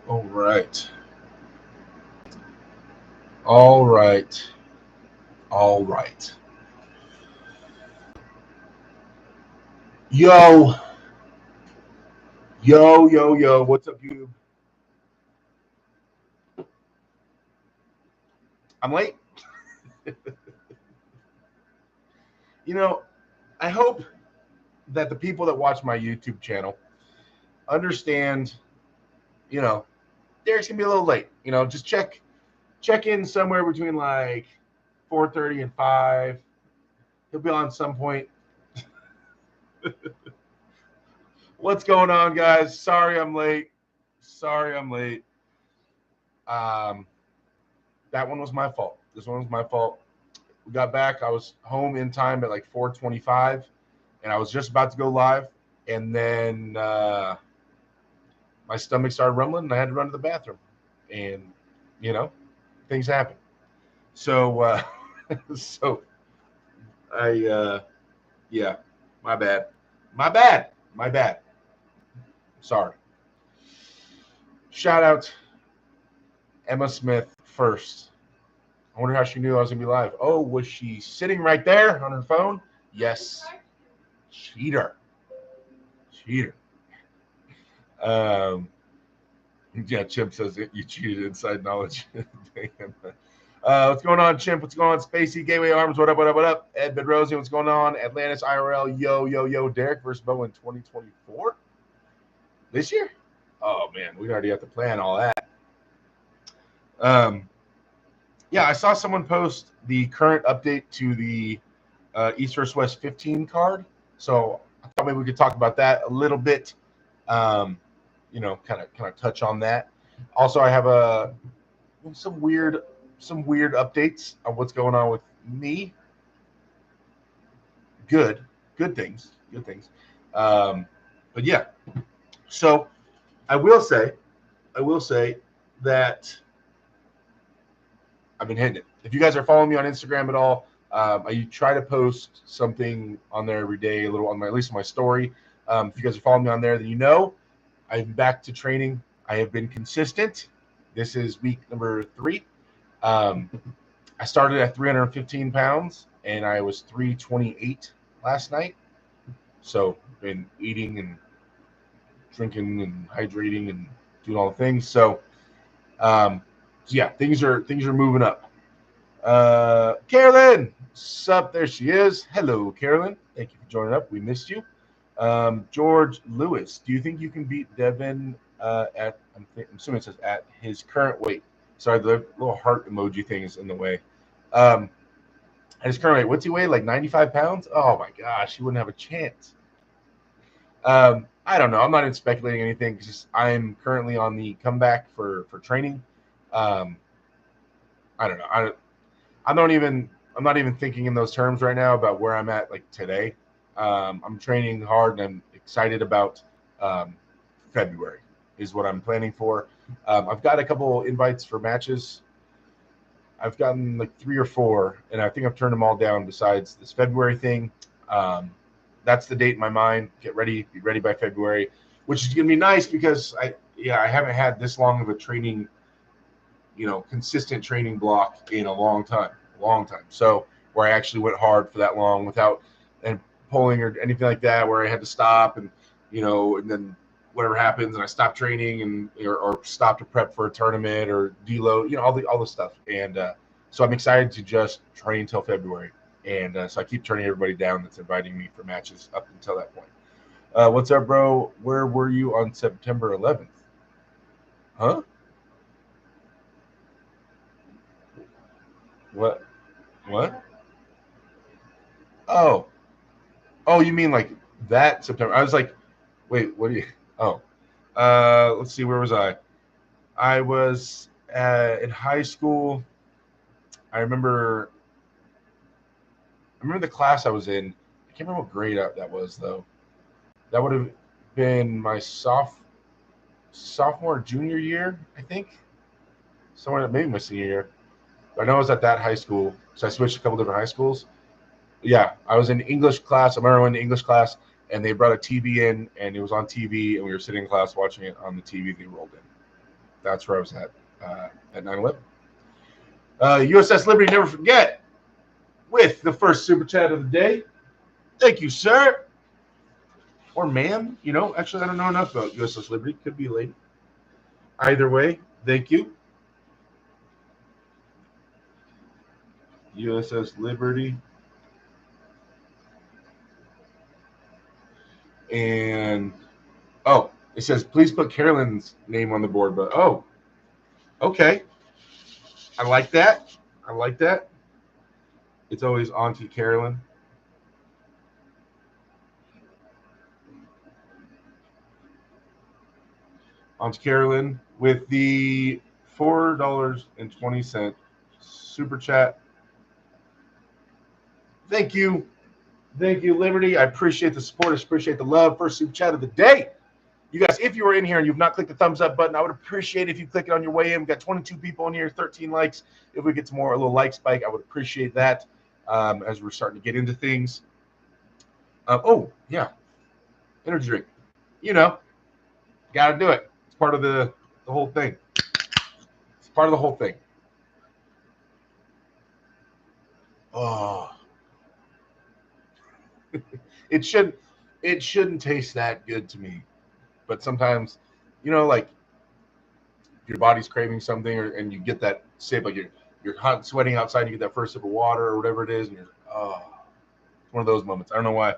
All right. All right. All right. Yo, yo. What's up, YouTube? I'm late. You know, I hope that the people that watch my YouTube channel understand, you know, Derek's gonna be a little late. Just check in somewhere between like 4:30 and 5. He'll be on some point. What's going on, guys? Sorry I'm late. Sorry I'm late. Um, that one was my fault. This one was my fault. We got back. I was home in time at like 4:25, and I was just about to go live, and then my stomach started rumbling, and I had to run to the bathroom, and you know, things happen. So, so yeah, my bad, my bad. Sorry. Shout out Emma Smith first. I wonder how she knew I was gonna be live. Oh, was she sitting right there on her phone? Yes. Cheater. Cheater. Um, yeah, Chimp says you cheated inside knowledge. Damn. What's going on, Chimp? What's going on, Spacey? Gateway Arms, what up, what up, what up? Ed Bedrosian, what's going on? Atlantis IRL, yo. Derek versus Bo in 2024? This year? Oh, man, we already have to plan all that. Um, yeah, I saw someone post the current update to the East vs. West 15 card. So I thought maybe we could talk about that a little bit. Kind of touch on that. Also, I have some weird updates on what's going on with me. Good things, good things. But yeah, so I will say that I've been hitting it. If you guys are following me on Instagram at all, I try to post something on there every day, a little on at least on my story. If you guys are following me on there, then I'm back to training. I have been consistent. This is week number 3. Um, I started at 315 pounds, and I was 328 last night. So been eating and drinking and hydrating and doing all the things. So yeah, things are moving up. Carolyn, sup? There she is. Hello, Carolyn. Thank you for joining up. We missed you. George Lewis, do you think you can beat Devin at? I'm assuming it says at his current weight. Sorry, the little heart emoji thing is in the way. Um, at his current weight, what's he weigh? Like 95 pounds? Oh my gosh, he wouldn't have a chance. I don't know. I'm not even speculating anything because I'm currently on the comeback for training. Um, I don't know. I'm not even thinking in those terms right now about where I'm at like today. I'm training hard and I'm excited about um, February is what I'm planning for. I've got a couple invites for matches. I've gotten like 3 or 4, and I think I've turned them all down. Besides this February thing, um, that's the date in my mind. Get ready, be ready by February, which is gonna be nice because I haven't had this long of a training, consistent training block in a long time. So where I actually went hard for that long without and pulling or anything like that, where I had to stop and and then whatever happens and I stop training and or stop to prep for a tournament or deload, all the stuff. And so I'm excited to just train till February. And so I keep turning everybody down that's inviting me for matches up until that point. What's up, bro? Where were you on September 11th? Huh? What? What? Oh, oh, you mean like that September? I was like, wait, what do you? Oh, let's see, where was I? I was in high school. I remember. I remember the class I was in. I can't remember what grade that was though. That would have been my sophomore, junior year, I think. Somewhere, maybe my senior year. But I know I was at that high school, so I switched a couple different high schools. Yeah, I was in English class. I remember I went to English class, and they brought a TV in, and it was on TV, and we were sitting in class watching it on the TV they rolled in. That's where I was at 9/11. USS Liberty, never forget, with the first super chat of the day. Thank you, sir. Or ma'am. You know, actually, I don't know enough about USS Liberty. Could be a lady. Either way, thank you. USS Liberty. And, oh, it says, please put Carolyn's name on the board. But, oh, okay. I like that. I like that. It's always Auntie Carolyn. Auntie Carolyn with the $4.20 super chat. Thank you. Thank you, Liberty. I appreciate the support. I appreciate the love. First super chat of the day. You guys, if you are in here and you've not clicked the thumbs up button, I would appreciate it if you click it on your way in. We've got 22 people in here, 13 likes. If we get some more, a little like spike, I would appreciate that as we're starting to get into things. Oh, yeah. Energy drink. You know, got to do it. It's part of the whole thing. It's part of the whole thing. Oh. It shouldn't taste that good to me. But sometimes, you know, like your body's craving something and you get that sip, like you're hot and sweating outside, you get that first sip of water or whatever it is, and you're it's one of those moments. I don't know why,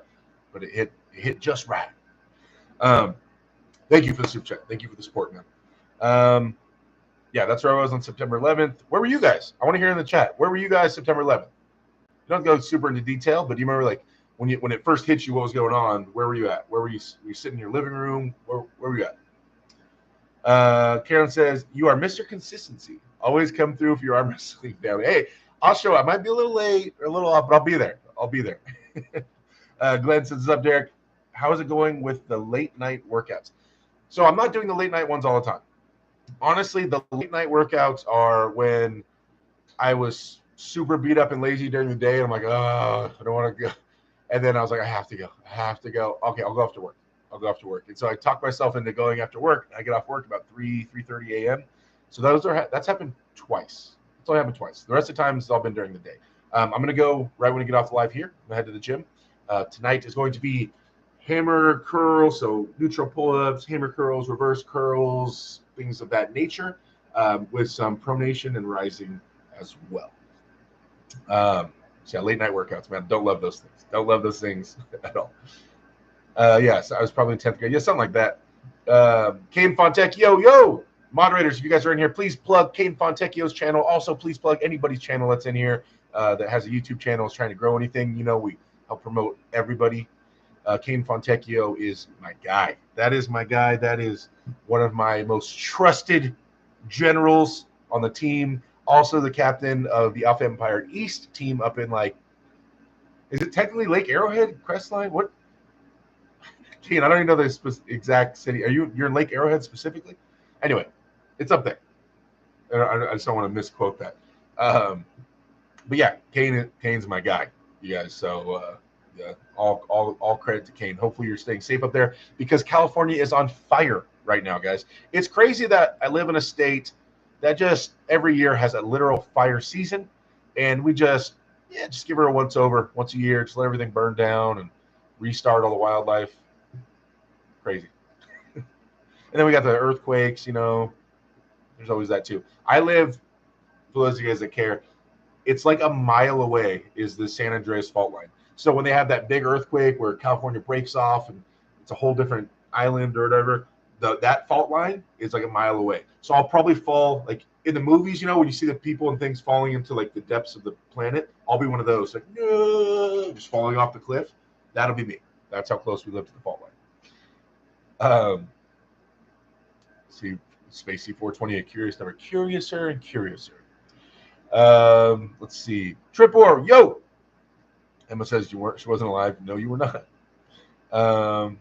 but it hit just right. Thank you for the super chat. Thank you for the support, man. Yeah, that's where I was on September 11th. Where were you guys? I want to hear in the chat. Where were you guys September 11th? You don't go super into detail, but do you remember like when it first hit you, what was going on? Where were you at? Where were you? Were you sitting in your living room? Where were you at? Karen says, you are Mr. Consistency. Always come through if you are wrestling family. Hey, I'll show up. Might be a little late or a little off, but I'll be there. I'll be there. Glenn says, what's up, Derek? How is it going with the late night workouts? So I'm not doing the late night ones all the time. Honestly, the late night workouts are when I was super beat up and lazy during the day. And I'm like, oh, I don't want to go. And then I was like, I have to go. Okay, I'll go after work. And so I talked myself into going after work. I get off work about 3:30 a.m. So that's happened twice. It's only happened twice. The rest of the time, it's all been during the day. I'm going to go right when I get off the live here. I'm going to head to the gym. Tonight is going to be hammer curls, so neutral pull-ups, hammer curls, reverse curls, things of that nature, with some pronation and rising as well. So yeah, late night workouts, man. Don't love those things. Don't love those things at all. Yes, I was probably in 10th grade. Yeah, something like that. Kane Fontecchio, yo! Moderators, if you guys are in here, please plug Kane Fontecchio's channel. Also, please plug anybody's channel that's in here that has a YouTube channel, is trying to grow anything. You know, we help promote everybody. Kane Fontecchio is my guy. That is my guy. That is one of my most trusted generals on the team. Also the captain of the Alpha Empire East team up in, like, is it technically Lake Arrowhead, Crestline? What? Kane, I don't even know the exact city. You're in Lake Arrowhead specifically? Anyway, it's up there. I just don't want to misquote that. But yeah, Kane's my guy, you guys. So yeah, all credit to Kane. Hopefully you're staying safe up there because California is on fire right now, guys. It's crazy that I live in a state that just every year has a literal fire season, and we just give her a once a year, just let everything burn down and restart all the wildlife. Crazy. And then we got the earthquakes, you know. There's always that too. I live, for those of you guys that care, it's like a mile away is the San Andreas fault line. So when they have that big earthquake where California breaks off and it's a whole different island or whatever, that fault line is like a mile away. So I'll probably fall, like in the movies, you know, when you see the people and things falling into like the depths of the planet, I'll be one of those, like, no, just falling off the cliff. That'll be me. That's how close we live to the fault line. See, Spacey 428, curious number, curiouser and curiouser. Let's see. Trip War, yo. Emma says she wasn't alive. No, you were not. Let's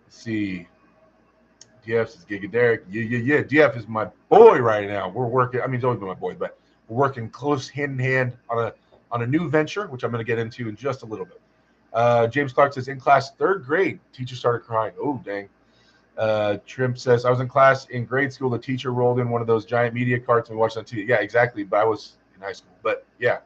see. DF says Giga Derek. Yeah. DF is my boy right now. We're working. I mean, he's always been my boy, but we're working close hand in hand on a new venture, which I'm going to get into in just a little bit. James Clark says, in class 3rd grade, teacher started crying. Oh, dang. Trimp says, I was in class in grade school. The teacher rolled in one of those giant media carts and we watched on TV. Yeah, exactly. But I was in high school. But yeah.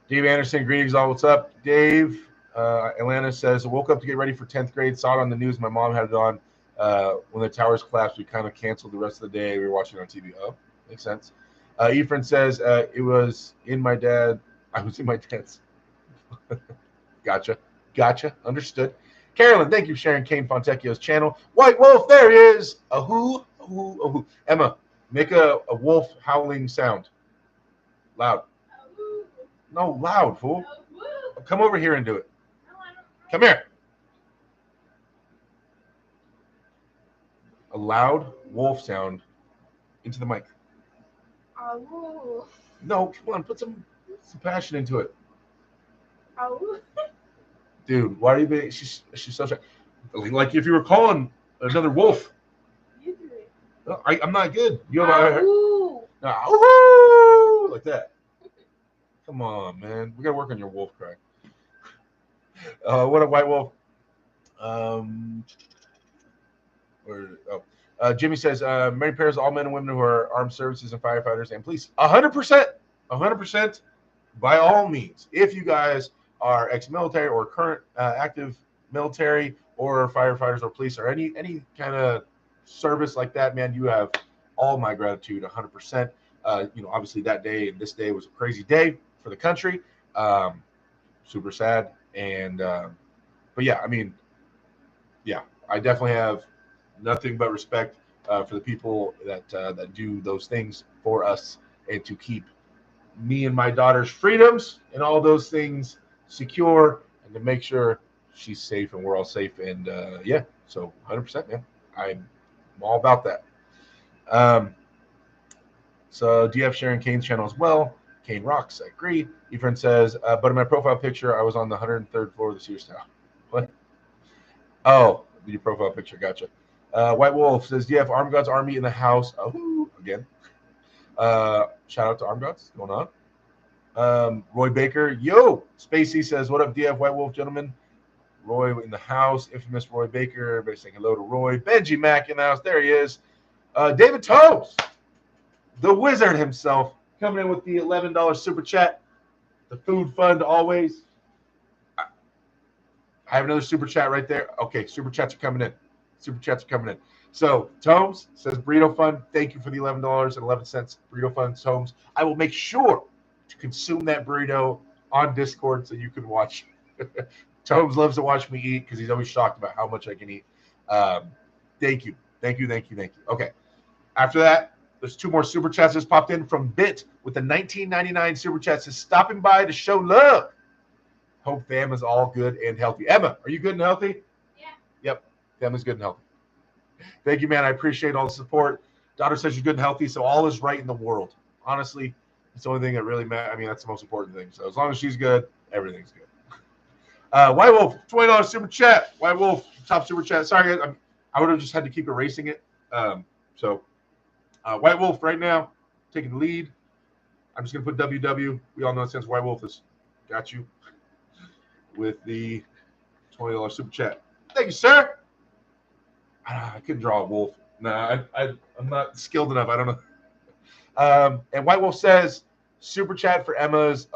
Dave Anderson, greetings all. What's up, Dave? Atlanta says, I woke up to get ready for 10th grade. Saw it on the news. My mom had it on. When the towers collapsed, we kind of canceled the rest of the day. We were watching it on TV. Oh, makes sense. Ephraim says, it was in my dad. I was in my dad's. Gotcha. Understood. Carolyn, thank you for sharing Kane Fontecchio's channel. White Wolf, there he is. Ahoo, ahoo, ahoo. Emma, make a wolf howling sound. Loud. No, loud, fool. Come over here and do it. Come here. A loud wolf sound into the mic. No, come on, put some passion into it. Dude, why are you being? She's so shy. Like if you were calling another wolf. I'm not good. You have like that. Come on, man. We gotta work on your wolf cry. What a white wolf. Jimmy says, Mary pairs all men and women who are armed services and firefighters and police. 100%. By all means, if you guys are ex-military or current active military or firefighters or police or any kind of service like that, man, you have all my gratitude. 100%. Obviously that day and this day was a crazy day for the country. Super sad. And but yeah, I mean, yeah, I definitely have nothing but respect for the people that do those things for us and to keep me and my daughter's freedoms and all those things secure and to make sure she's safe and we're all safe. And yeah, so 100%, man. I'm all about that. So do you have sharing Kane's channel as well? Kane rocks. I agree. Efren says, but in my profile picture, I was on the 103rd floor of the Sears Tower. What? Oh, your profile picture. Gotcha. White Wolf says, do you have Armed Gods Army in the house? Oh, again. Shout out to Armed Gods. What's going on? Roy Baker. Yo! Spacey says, what up, DF White Wolf, gentlemen? Roy in the house. Infamous Roy Baker. Everybody saying hello to Roy. Benji Mack in the house. There he is. David Toes, the wizard himself, coming in with the $11 super chat. The food fund always. I have another super chat right there. Okay, super chats are coming in. So Tomes says burrito fund. Thank you for the $11.11 burrito fund, Tomes. I will make sure to consume that burrito on Discord so you can watch. Tomes loves to watch me eat because he's always shocked about how much I can eat. Thank you. Okay. After that, there's two more super chats just popped in from Bit with the $19.99 super chats. Is stopping by to show love. Hope fam is all good and healthy. Emma, are you good and healthy? Yeah. Yep. Family's good and healthy. Thank you, man. I appreciate all the support. Daughter says you're good and healthy, so all is right in the world. Honestly, it's the only thing that really matters. I mean, that's the most important thing. So as long as she's good, everything's good. White Wolf, $20 super chat. White Wolf, top super chat. Sorry, guys, I would have just had to keep erasing it. White Wolf right now taking the lead. I'm just going to put WW. We all know since White Wolf has got you with the $20 super chat. Thank you, sir. I couldn't draw a wolf. Nah, I'm not skilled enough. I don't know. And White Wolf says, super chat for Emma's.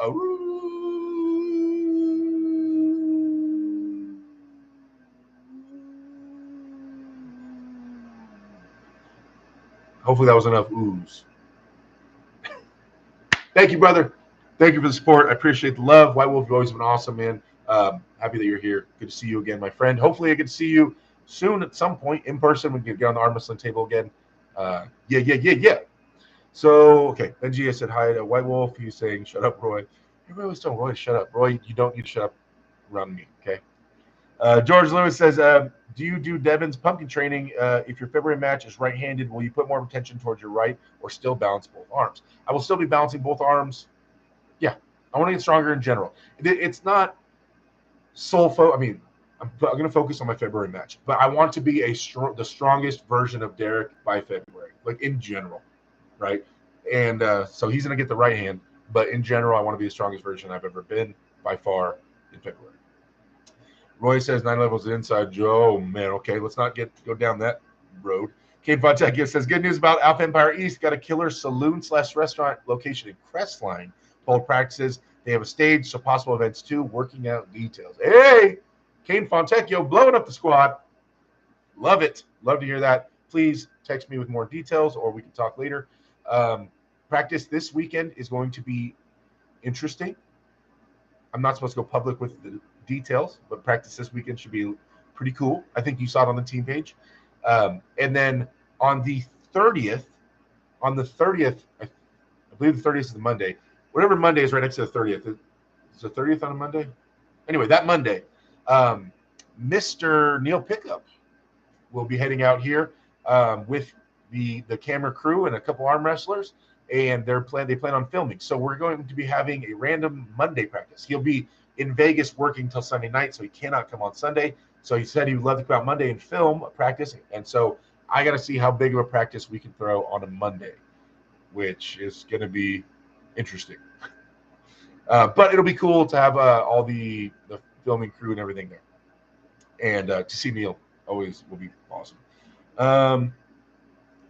Hopefully that was enough oohs. Thank you, brother. Thank you for the support. I appreciate the love. White Wolf, you've always been awesome, man. Happy that you're here. Good to see you again, my friend. Hopefully I get to see you soon at some point in person. We can get on the arm wrestling table again. Yeah. So, okay. Benji, I said hi to White Wolf. He's saying, shut up, Roy. Everybody always tell Roy to shut up. Roy, you don't need to shut up around me, okay? George Lewis says, do you do Devin's pumpkin training? If your February match is right-handed, will you put more attention towards your right or still balance both arms? I will still be balancing both arms. Yeah, I want to get stronger in general. It's not sole focus. I mean, I'm going to focus on my February match, but I want to be the strongest version of Derek by February, like in general, right? And so he's going to get the right hand, but in general, I want to be the strongest version I've ever been by far in February. Roy says 9 levels inside Joe. Oh, man, okay, let's not go down that road. Kate Fontaine says, good news about Alpha Empire East. Got a killer saloon/restaurant location in Crestline. Hold practices. They have a stage, so possible events too. Working out details. Hey, Kane Fontecchio blowing up the squad. Love it. Love to hear that. Please text me with more details, or we can talk later. Practice this weekend is going to be interesting. I'm not supposed to go public with the details, but practice this weekend should be pretty cool. I think you saw it on the team page. And then on the 30th, I believe the 30th is the Monday. Whatever Monday is right next to the 30th. Is the 30th on a Monday? Anyway, that Monday, Mr. Neil Pickup will be heading out here with the camera crew and a couple arm wrestlers, and they plan on filming. So we're going to be having a random Monday practice. He'll be in Vegas working till Sunday night, so he cannot come on Sunday. So he said he would love to come out Monday and film a practice. And so I got to see how big of a practice we can throw on a Monday, which is going to be interesting. But it'll be cool to have all the filming crew and everything there. And to see Neil always will be awesome.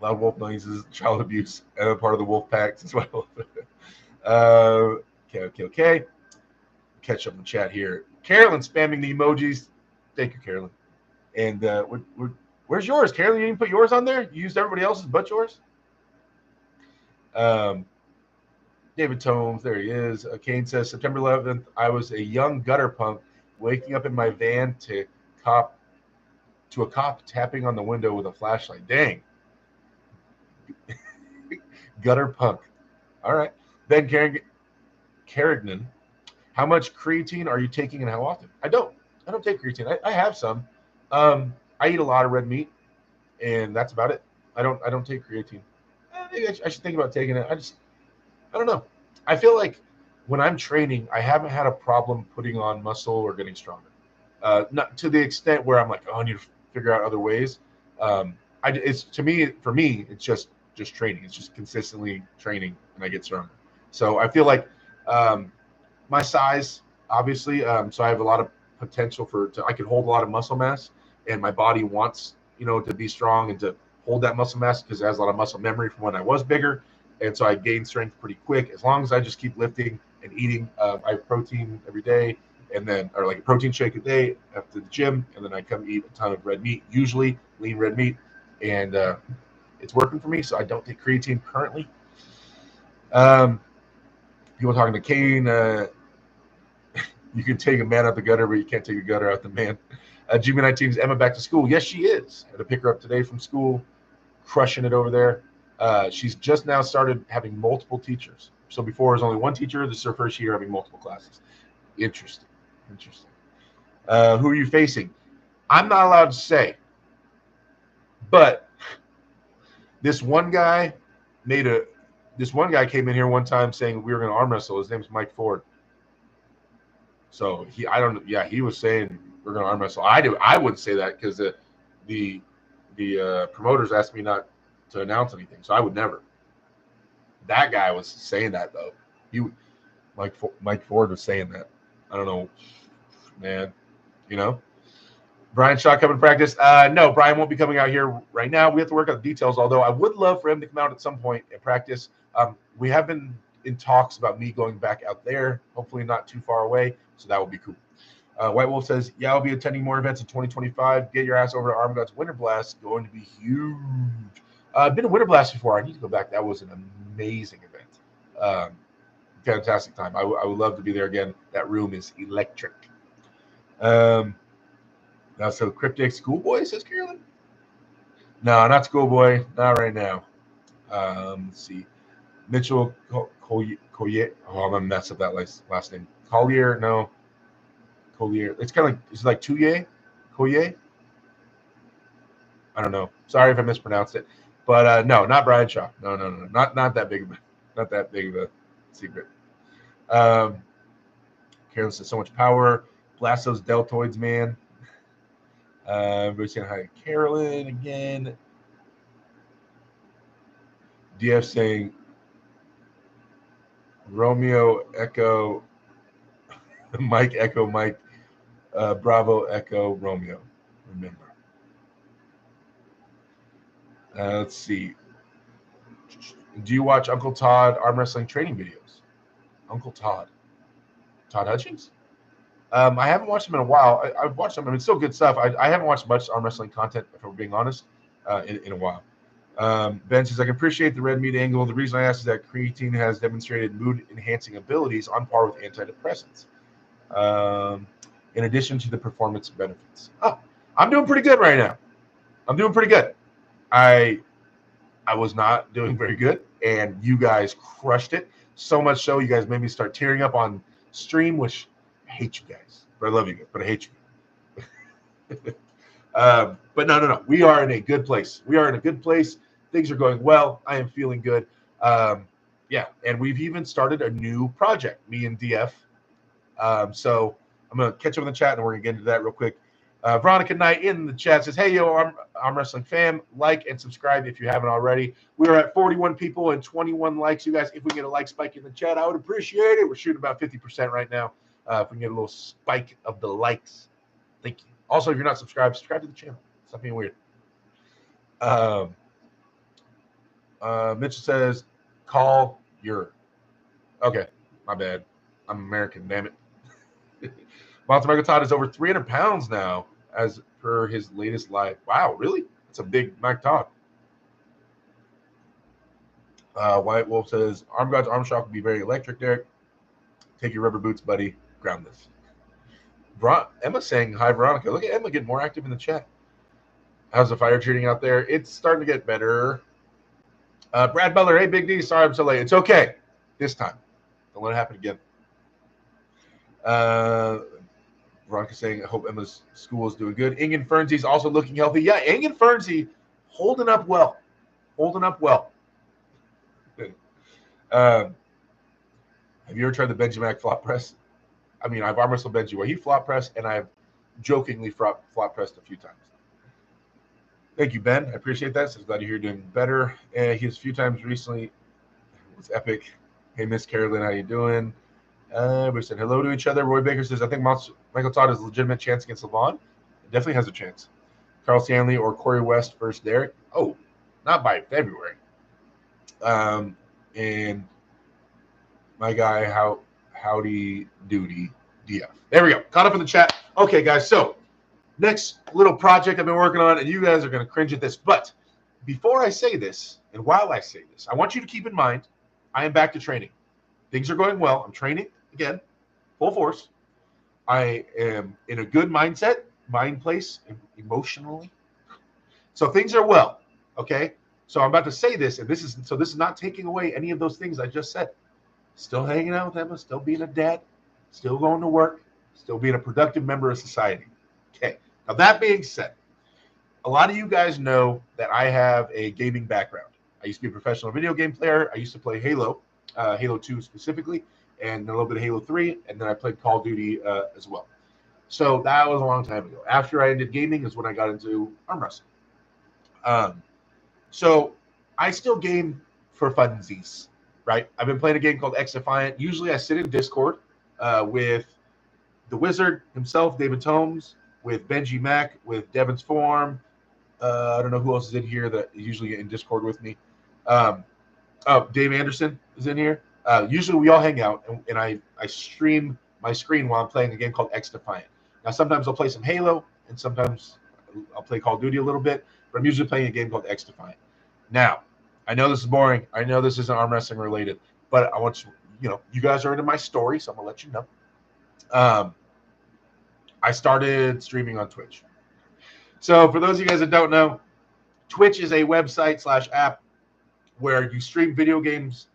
Loud Wolf noises, child abuse, and part of the wolf packs as well. Okay. Catch up in the chat here. Carolyn spamming the emojis. Thank you, Carolyn. And where's yours, Carolyn? You didn't put yours on there? You used everybody else's but yours? David Tomes, there he is. Kane says, September 11th, I was a young gutter punk waking up in my van to a cop tapping on the window with a flashlight. Dang. Gutter punk. All right. Ben Carrigan, how much creatine are you taking and how often? I don't take creatine. I have some. I eat a lot of red meat, and that's about it. I don't take creatine. Maybe I should think about taking it. I don't know. I feel like when I'm training, I haven't had a problem putting on muscle or getting stronger. Not to the extent where I'm like, oh, I need to figure out other ways. For me, it's just training. It's just consistently training, and I get stronger. So I feel like my size, obviously, so I have a lot of potential I can hold a lot of muscle mass, and my body wants to be strong and to hold that muscle mass because it has a lot of muscle memory from when I was bigger. And so I gain strength pretty quick as long as I just keep lifting and eating. I have protein every day, or like a protein shake a day after the gym, and then I come eat a ton of red meat, usually lean red meat, and it's working for me. So I don't take creatine currently. People talking to Kane. You can take a man out the gutter, but you can't take a gutter out the man. G-Man team's Emma back to school. Yes, she is. Had to pick her up today from school, crushing it over there. She's just now started having multiple teachers. So before it was only one teacher. This is her first year having multiple classes. Interesting. Who are you facing? I'm not allowed to say. But this one guy came in here one time saying we were going to arm wrestle. His name's Mike Ford. So he was saying we're going to arm wrestle. I wouldn't say that because the promoters asked me not to announce anything, so I would never. That guy was saying that though. Mike Ford was saying that. I don't know, man. Brian Shaw coming to practice. No, Brian won't be coming out here right now. We have to work out the details. Although I would love for him to come out at some point and practice. We have been in talks about me going back out there. Hopefully not too far away. So that would be cool. White Wolf says, yeah, I'll be attending more events in 2025. Get your ass over to Arm Gods Winter Blast. Going to be huge. I've been to Winter Blast before. I need to go back. That was an amazing event. Fantastic time. I would love to be there again. That room is electric. Now, so Cryptic Schoolboy, says Carolyn? No, not Schoolboy. Not right now. Let's see. Mitchell Collier. Oh, I'm going to mess up that last name. Collier? No. Collier. It's kind of like, is it like Touye? Collier? I don't know. Sorry if I mispronounced it. But no, not Brian Shaw. No. Not that big of a secret. Carolyn says so much power. Blast those deltoids, man. Everybody's saying hi to Carolyn again. DF saying Romeo Echo Mike Echo Mike. Bravo, Echo, Romeo. Remember. Let's see. Do you watch Uncle Todd arm wrestling training videos? Uncle Todd. Todd Hutchings? I haven't watched him in a while. I've watched him. I mean, it's still good stuff. I haven't watched much arm wrestling content, if we're being honest, in a while. Ben says, I can appreciate the red meat angle. The reason I asked is that creatine has demonstrated mood-enhancing abilities on par with antidepressants, in addition to the performance benefits. Oh, I'm doing pretty good right now. I'm doing pretty good. I was not doing very good, and you guys crushed it. So much so, you guys made me start tearing up on stream, which I hate you guys. But I love you guys, but I hate you. But no. We are in a good place. We are in a good place. Things are going well. I am feeling good. Yeah, and we've even started a new project, me and DF. So I'm going to catch up in the chat, and we're going to get into that real quick. Veronica Knight in the chat says, hey, yo, I'm wrestling fam. Like and subscribe if you haven't already. We are at 41 people and 21 likes. You guys, if we get a like spike in the chat, I would appreciate it. We're shooting about 50% right now. If we can get a little spike of the likes, thank you. Also, if you're not subscribed, subscribe to the channel. Stop being weird. Mitchell says, call your. Okay, my bad. I'm American, damn it. Michael Todd is over 300 pounds now, as per his latest live. Wow, really? That's a big Mike Todd. White Wolf says, Arm God's arm shock will be very electric, Derek. Take your rubber boots, buddy. Ground this. Emma saying, hi, Veronica. Look at Emma getting more active in the chat. How's the fire treating out there? It's starting to get better. Brad Butler, hey, Big D. Sorry I'm so late. It's okay. This time. Don't let it happen again. Veronica saying, I hope Emma's school is doing good. Ingen Fernsy's also looking healthy. Yeah, Ingen Fernsey holding up well. Holding up well. Have you ever tried the Benji Mac flop press? I mean, I've arm wrestled Benji where he flop pressed, and I've jokingly flop pressed a few times. Thank you, Ben. I appreciate that. So I'm glad you're doing better. He's a few times recently. It was epic. Hey, Miss Carolyn, how you doing? We said hello to each other. Roy Baker says, I think Michael Todd has a legitimate chance against Levon. It definitely has a chance. Carl Stanley or Corey West versus Derek. Oh, not by February. And my guy, Howdy Doody DF. There we go. Caught up in the chat. Okay, guys. So next little project I've been working on, and you guys are going to cringe at this. But before I say this, and while I say this, I want you to keep in mind, I am back to training. Things are going well. I'm training again, full force. I am in a good mindset, mind place, emotionally. So things are well. Okay. So I'm about to say this, and this is not taking away any of those things I just said. Still hanging out with Emma, still being a dad, still going to work, still being a productive member of society. Okay. Now that being said, a lot of you guys know that I have a gaming background. I used to be a professional video game player. I used to play Halo, Halo 2 specifically, and a little bit of Halo 3, and then I played Call of Duty as well. So that was a long time ago. After I ended gaming is when I got into arm wrestling. So I still game for funsies, right? I've been playing a game called X Defiant. Usually I sit in Discord with the Wizard himself, David Tomes, with Benji Mack, with Devin's Form. I don't know who else is in here that is usually in Discord with me. Dave Anderson is in here. Usually we all hang out, and I stream my screen while I'm playing a game called X Defiant. Now, sometimes I'll play some Halo, and sometimes I'll play Call of Duty a little bit, but I'm usually playing a game called X Defiant. Now, I know this is boring. I know this isn't arm wrestling related, but I want you guys are into my story, so I'm going to let you know. I started streaming on Twitch. So for those of you guys that don't know, Twitch is a website / app where you stream video games,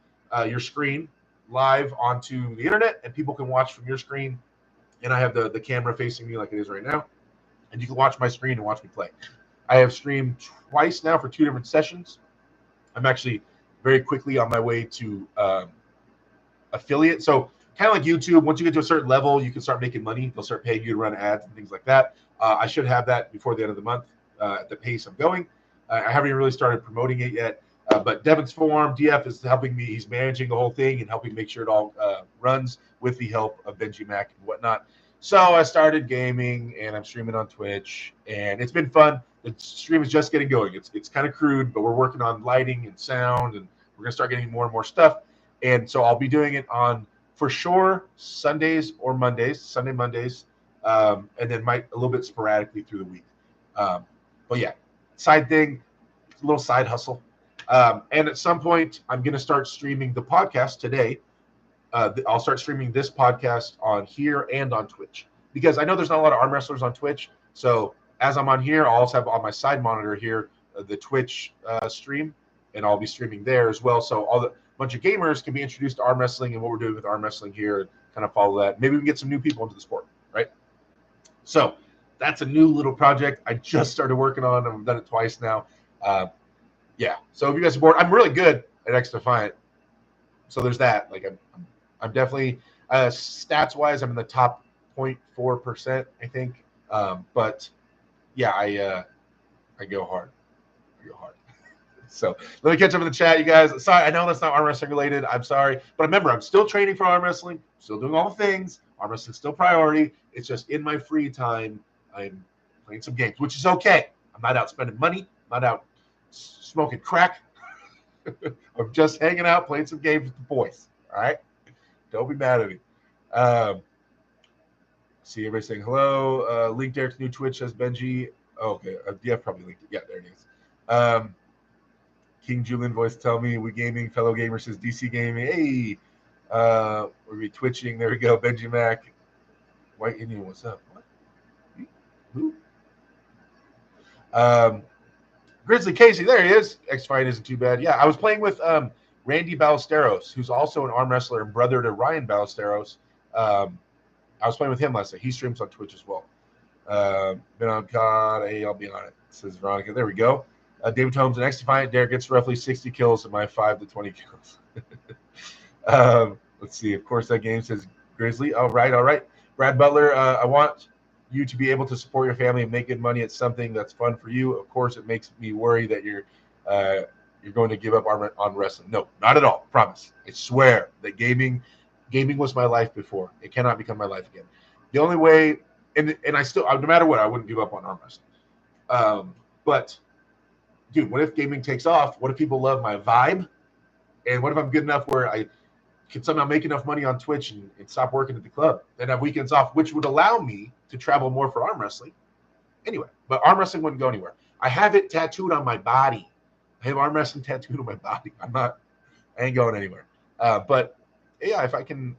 your screen, live onto the internet, and people can watch from your screen. And I have the camera facing me like it is right now. And you can watch my screen and watch me play. I have streamed twice now for 2 different sessions. I'm actually very quickly on my way to affiliate. So kind of like YouTube, once you get to a certain level, you can start making money. They'll start paying you to run ads and things like that. I should have that before the end of the month at the pace I'm going. I haven't even really started promoting it yet. But Devin's Form, DF is helping me. He's managing the whole thing and helping make sure it all runs with the help of Benji Mack and whatnot. So I started gaming and I'm streaming on Twitch, and it's been fun. The stream is just getting going. It's kind of crude, but we're working on lighting and sound, and we're gonna start getting more and more stuff. And so I'll be doing it on for sure Sundays or Mondays, Sunday Mondays, and then might a little bit sporadically through the week. But yeah, side thing, a little side hustle. And at some point, I'm gonna start streaming the podcast today. I'll start streaming this podcast on here and on Twitch because I know there's not a lot of arm wrestlers on Twitch. So as I'm on here, I'll also have on my side monitor here the Twitch stream, and I'll be streaming there as well. So all the bunch of gamers can be introduced to arm wrestling and what we're doing with arm wrestling here, and kind of follow that. Maybe we can get some new people into the sport, right? So that's a new little project I just started working on. I've done it twice now. Yeah. So if you guys are bored, I'm really good at X Defiant. So there's that. Like I'm definitely stats wise, I'm in the top 0.4%, I think. But yeah, I go hard. I go hard. So let me catch up in the chat, you guys. Sorry, I know that's not arm wrestling related. I'm sorry, but remember, I'm still training for arm wrestling. Still doing all the things. Arm wrestling still priority. It's just in my free time, I'm playing some games, which is okay. I'm not out spending money. I'm not out smoking crack. I'm just hanging out, playing some games with the boys. All right. Don't be mad at me. See everybody saying hello. Link Derek's new Twitch says Benji. Oh, okay. Yeah, probably linked it. Yeah, there it is. King Julian voice tell me we gaming. Fellow gamer says DC gaming. Hey, we'll be twitching. There we go. Benji Mac. White Indian, what's up? What? Who? Grizzly Casey, there he is. X-Fight isn't too bad. Yeah, I was playing with Randy Ballesteros, who's also an arm wrestler and brother to Ryan Ballesteros. I was playing with him last night. He streams on Twitch as well. Been on COD. Hey, I'll be on it, says Veronica. There we go. David Holmes and X-Defiant. Derek gets roughly 60 kills and my 5 to 20 kills. Let's see. Of course, that game says Grizzly. All right. Brad Butler, I want you to be able to support your family and make good money at something that's fun for you. Of course, it makes me worry that you're going to give up on wrestling. No, not at all. Promise. I swear that gaming was my life before. It cannot become my life again. The only way, and I still, no matter what, I wouldn't give up on arm wrestling. But dude, what if gaming takes off? What if people love my vibe? And what if I'm good enough where I can somehow make enough money on Twitch and stop working at the club and have weekends off, which would allow me to travel more for arm wrestling? Anyway, but arm wrestling wouldn't go anywhere. I have it tattooed on my body. I have arm wrestling tattooed on my body. I ain't going anywhere. But yeah,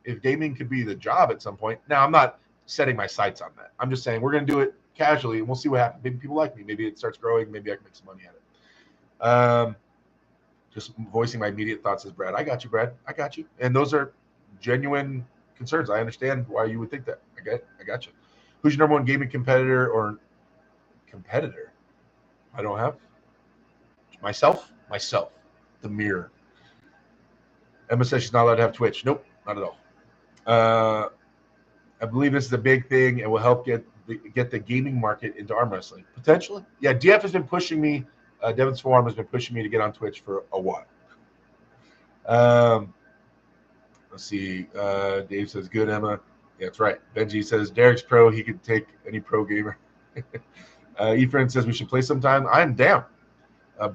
if gaming could be the job at some point. Now, I'm not setting my sights on that. I'm just saying we're going to do it casually and we'll see what happens. Maybe people like me. Maybe it starts growing. Maybe I can make some money at it. Just voicing my immediate thoughts as Brad. I got you, Brad. I got you. And those are genuine concerns. I understand why you would think that. I got you. Who's your number one gaming competitor or competitor? I don't have. Myself. The mirror. Emma says she's not allowed to have Twitch. Nope, not at all. I believe this is a big thing and will help get the gaming market into arm wrestling. Potentially. Yeah, DF has been pushing me. Devin's Forum has been pushing me to get on Twitch for a while. Let's see. Dave says, good, Emma. Yeah, that's right. Benji says, Derek's pro. He could take any pro gamer. Efren says, we should play sometime. I'm down.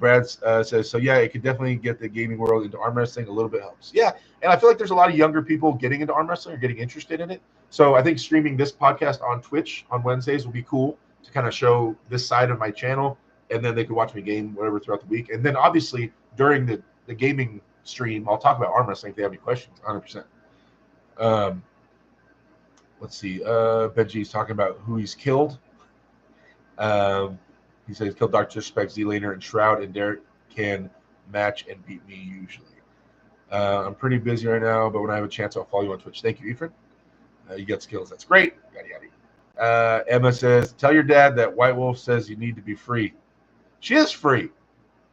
Brad says, so yeah, it could definitely get the gaming world into arm wrestling. A little bit helps. Yeah, and I feel like there's a lot of younger people getting into arm wrestling or getting interested in it. So I think streaming this podcast on Twitch on Wednesdays will be cool to kind of show this side of my channel. And then they could watch me game whatever throughout the week. And then obviously during the gaming stream, I'll talk about arm wrestling if they have any questions, 100%. Let's see. Benji's talking about who he's killed. He says he's killed Dr. Disrespect, Z-Laner, and Shroud, and Derek can match and beat me usually. I'm pretty busy right now, but when I have a chance, I'll follow you on Twitch. Thank you, Efren. You got skills. That's great. Yada, yada. Emma says, tell your dad that White Wolf says you need to be free. She is free.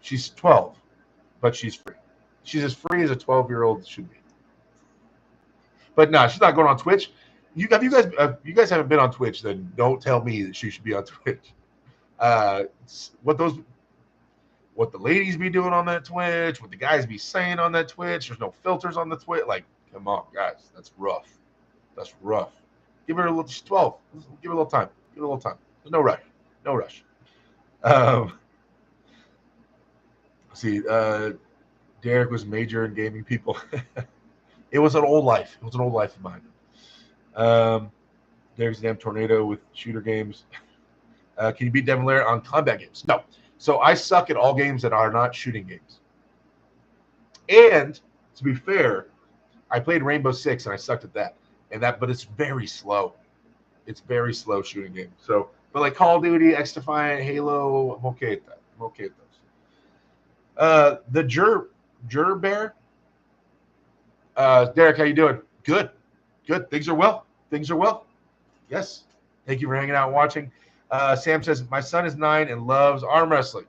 She's 12, but she's free. She's as free as a 12-year-old should be. But no, she's not going on Twitch. You guys haven't been on Twitch, then don't tell me that she should be on Twitch. What the ladies be doing on that Twitch, what the guys be saying on that Twitch. There's no filters on the Twitch. Like, come on, guys, that's rough. That's rough. Give her a little. She's 12. Give her a little time. Give her a little time. There's no rush. No rush. Um, see, Derek was major in gaming people. It was an old life. It was an old life of mine. Derek's a damn tornado with shooter games. Can you beat Devin Lair on combat games? No. So I suck at all games that are not shooting games. And to be fair, I played Rainbow Six and I sucked at that. But it's very slow. It's very slow shooting game. So, but like Call of Duty, X Defiant, Halo, I'm okay at that. I'm okay at those. The Jur Bear. Derek, how you doing? Good. Good. Things are well. Things are well. Yes. Thank you for hanging out and watching. Sam says, my son is 9 and loves arm wrestling.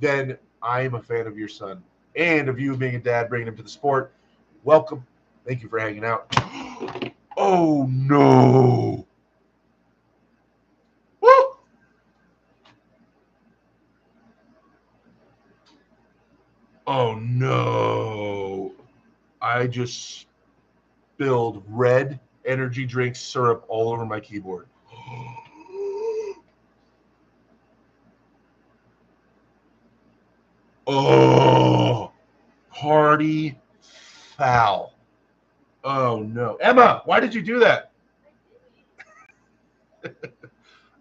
Then I am a fan of your son and of you being a dad, bringing him to the sport. Welcome. Thank you for hanging out. Oh, no. Woo! Oh, no. I just spilled red energy drink syrup all over my keyboard. Oh, party foul. Oh, no. Emma, why did you do that?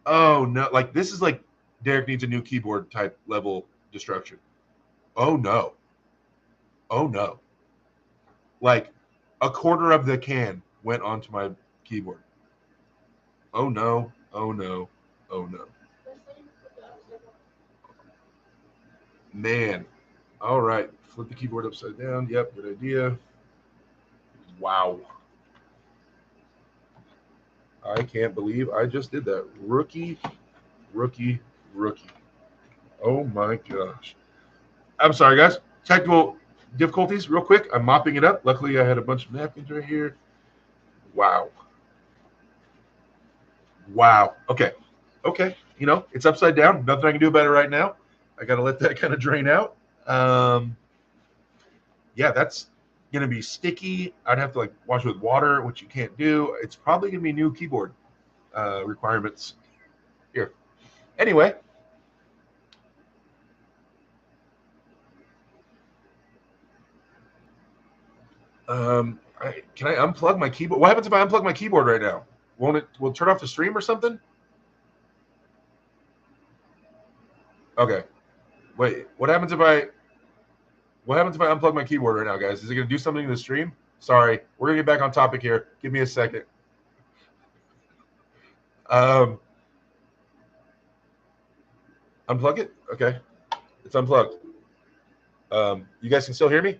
Oh, no. Like, this is like Derek needs a new keyboard type level destruction. Oh, no. Oh, no. Like, a quarter of the can went onto my keyboard. Oh, no. Oh, no. Oh, no. Man. All right. Flip the keyboard upside down. Yep, good idea. Wow. I can't believe I just did that. Rookie. Oh my gosh. I'm sorry, guys. Technical difficulties, real quick. I'm mopping it up. Luckily, I had a bunch of napkins right here. Wow. Wow. Okay. Okay. You know, it's upside down. Nothing I can do about it right now. I got to let that kind of drain out. Yeah, that's going to be sticky. I'd have to like wash it with water, which you can't do. It's probably going to be new keyboard requirements here. Anyway. Can I unplug my keyboard? What happens if I unplug my keyboard right now? Won't it? Will it turn off the stream or something? Okay. Wait. What happens if I unplug my keyboard right now, guys? Is it going to do something to the stream? Sorry, we're going to get back on topic here. Give me a second. Unplug it. Okay, it's unplugged. You guys can still hear me?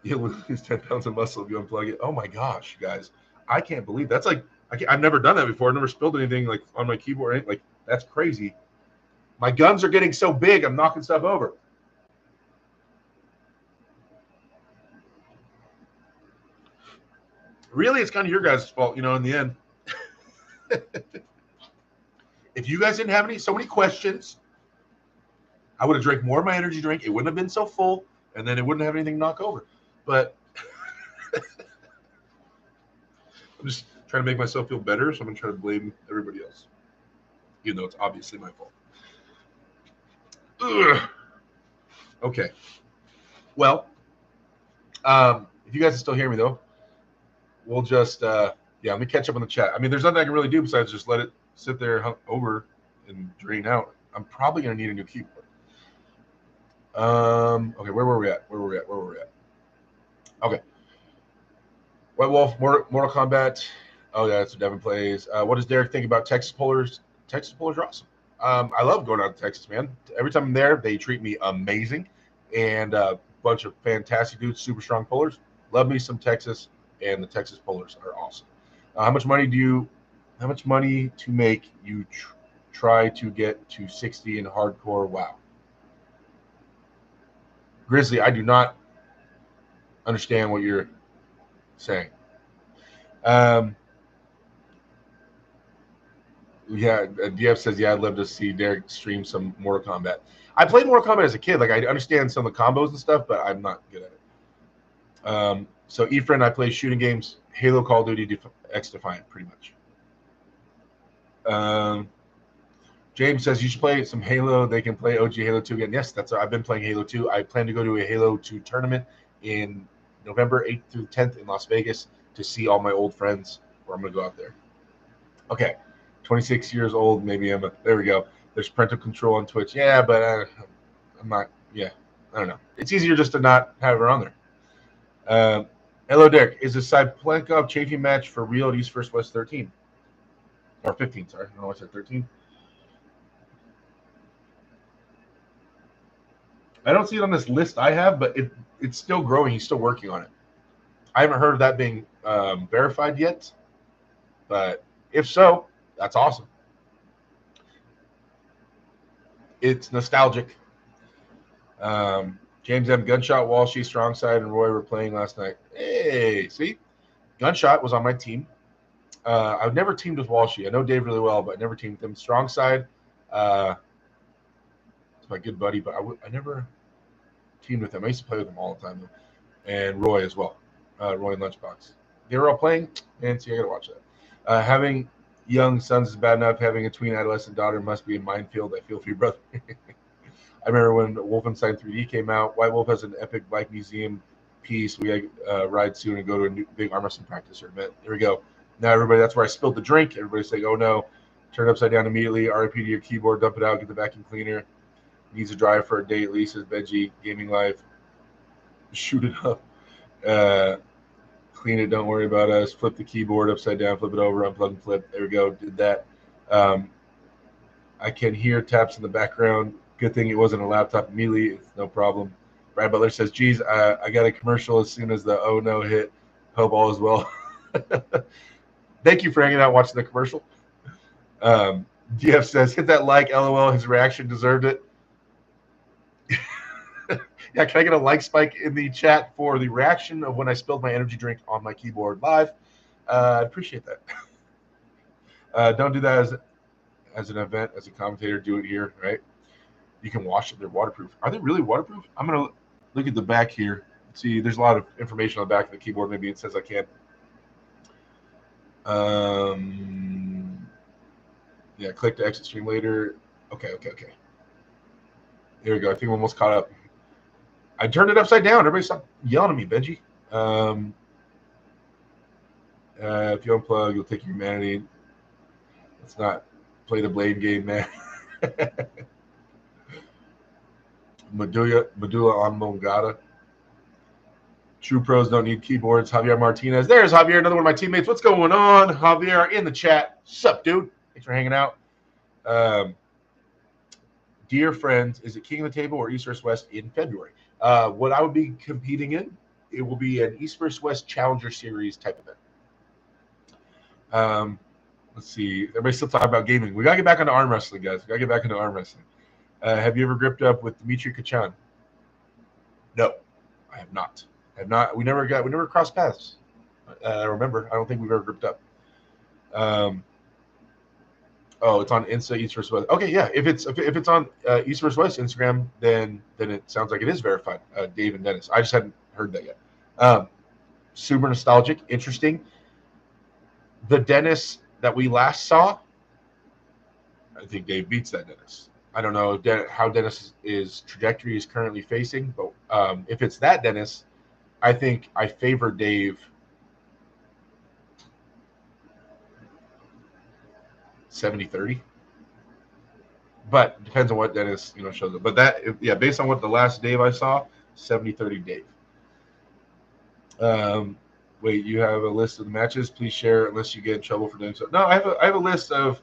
You'll lose 10 pounds of muscle if you unplug it. Oh my gosh, guys. I can't believe that's like, I've never done that before. I've never spilled anything like on my keyboard. Like, that's crazy. My guns are getting so big, I'm knocking stuff over. Really, it's kind of your guys' fault, you know, in the end. If you guys didn't have so many questions, I would have drank more of my energy drink. It wouldn't have been so full, and then it wouldn't have anything to knock over. But I'm just trying to make myself feel better, so I'm going to try to blame everybody else, even though it's obviously my fault. Ugh. Okay. Well, if you guys can still hear me, though, we'll just, let me catch up on the chat. I mean, there's nothing I can really do besides just let it sit there over and drain out. I'm probably going to need a new keyboard. Okay, where were we at? Okay. White Wolf, Mortal Kombat. Oh, yeah, that's what Devin plays. What does Derek think about Texas Polars? Texas Polars are awesome. I love going out to Texas, man. Every time I'm there, they treat me amazing. And a bunch of fantastic dudes, super strong pullers. Love me some Texas, and the Texas Polars are awesome. How much money to make you try to get to 60 in hardcore? Wow. Grizzly, I do not understand what you're saying. DF says, I'd love to see Derek stream some Mortal Kombat. I played Mortal Kombat as a kid. Like, I understand some of the combos and stuff, but I'm not good at it. So Efren and I play shooting games, Halo, Call of Duty, X Defiant, pretty much. James says you should play some Halo. They can play OG Halo 2 again. Yes, I've been playing Halo 2. I plan to go to a Halo 2 tournament in November 8th through 10th in Las Vegas to see all my old friends, where I'm going to go out there. Okay, 26 years old, maybe there we go. There's parental control on Twitch. Yeah, but I'm not, yeah, I don't know. It's easier just to not have her on there. Hello, Derek. Is the Cyplenkov chafing match for real at East First West 13? Or 15, sorry. I don't know why I said 13. I don't see it on this list I have, but it's still growing. He's still working on it. I haven't heard of that being verified yet, but if so, that's awesome. It's nostalgic. James M. Gunshot, Walshy, Strongside, and Roy were playing last night. Hey, see? Gunshot was on my team. I've never teamed with Walshy. I know Dave really well, but I never teamed with him. Strongside, it's my good buddy, but I never teamed with him. I used to play with him all the time, though. And Roy as well. Roy and Lunchbox. They were all playing, and see, I gotta watch that. Having young sons is bad enough. Having a tween adolescent daughter must be a minefield. I feel for you, brother. I remember when Wolfenstein 3D came out. White Wolf has an epic bike museum piece. We ride soon and go to a new big arm wrestling practice or event. Here we go. Now, everybody, that's where I spilled the drink. Everybody's saying, oh, no. Turn it upside down immediately. RIP to your keyboard. Dump it out. Get the vacuum cleaner. Needs to dry for a day at least, says Benji. Gaming Life. Shoot it up. Clean it. Don't worry about us. Flip the keyboard upside down. Flip it over. Unplug and flip. There we go. Did that. I can hear taps in the background. Good thing it wasn't a laptop immediately. It's no problem. Brad Butler says, geez, I got a commercial as soon as the oh no hit. Hope all is well. Thank you for hanging out watching the commercial. DF says, hit that like, LOL. His reaction deserved it. Yeah, can I get a like spike in the chat for the reaction of when I spilled my energy drink on my keyboard live? I appreciate that. Don't do that as an event, as a commentator. Do it here, right? You can wash it. They're waterproof. Are they really waterproof? I'm going to look at the back here. See, there's a lot of information on the back of the keyboard. Maybe it says I can't. Yeah, click to exit stream later. Okay. There we go. I think I'm almost caught up. I turned it upside down. Everybody stop yelling at me, Benji. If you unplug, you'll take your humanity. Let's not play the blame game, man. Medulla oblongata. True pros don't need keyboards. Javier Martinez. There's Javier, another one of my teammates. What's going on? Javier in the chat. Sup, dude? Thanks for hanging out. Dear friends, is it King of the Table or East vs. West in February? What I would be competing in, it will be an East vs. West Challenger Series type event. Let's see. Everybody's still talking about gaming. We got to get back into arm wrestling, guys. We got to get back into arm wrestling. Have you ever gripped up with Dmitry Kachan? No, I have not. We never crossed paths. I remember. I don't think we've ever gripped up. Oh, it's on Insta East vs. West. Okay, yeah. If it's on East vs. West Instagram, then it sounds like it is verified. Dave and Dennis. I just hadn't heard that yet. Super nostalgic, interesting. The Dennis that we last saw, I think Dave beats that Dennis. I don't know how Dennis's trajectory is currently facing, but if it's that Dennis, I think I favor Dave 70-30. But depends on what Dennis shows up. But based on what the last Dave I saw, 70-30 Dave. Wait, you have a list of the matches? Please share unless you get in trouble for doing so. No, I have a list of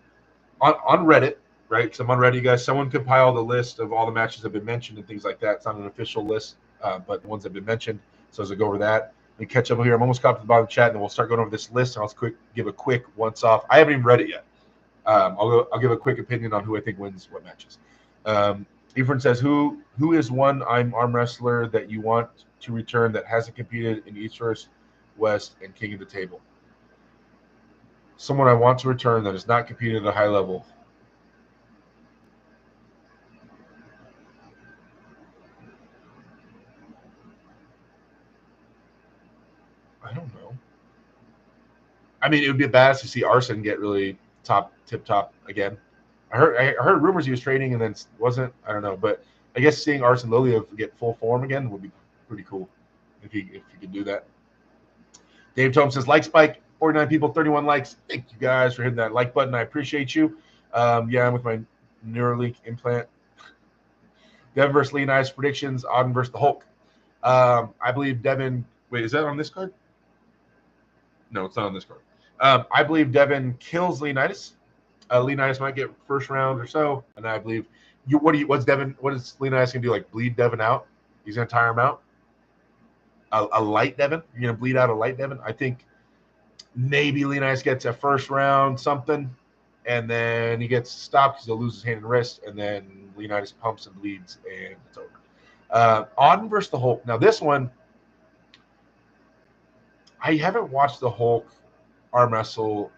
on Reddit, right? Because I'm on Reddit, you guys. Someone compiled a list of all the matches that have been mentioned and things like that. It's not an official list, but the ones that have been mentioned. So as I go over that and catch up here, I'm almost caught up to the bottom of the chat, and then we'll start going over this list. And I'll give a quick once off. I haven't even read it yet. I'll give a quick opinion on who I think wins what matches. Efren says, who is one arm wrestler that you want to return that hasn't competed in East vs. West and King of the Table? Someone I want to return that has not competed at a high level. I mean, it would be badass to see Arson get really tip top again. I heard rumors he was training and then wasn't. I don't know, but I guess seeing Arson Liliev get full form again would be pretty cool if he could do that. Dave Tome says like spike, 49 people, 31 likes. Thank you guys for hitting that like button. I appreciate you. Yeah, I'm with my Neuralink implant. Devin versus Leonidas predictions. Auden versus the Hulk. I believe Devin. Wait, is that on this card? No, it's not on this card. I believe Devin kills Leonidas. Leonidas might get first round or so, and I believe what's Devin? What is Leonidas gonna do? Like bleed Devin out? He's gonna tire him out. A light Devin? You're gonna bleed out a light Devin? I think maybe Leonidas gets a first round something, and then he gets stopped because he'll lose his hand and wrist, and then Leonidas pumps and bleeds, and it's over. Auden versus the Hulk. Now this one, I haven't watched the Hulk arm wrestle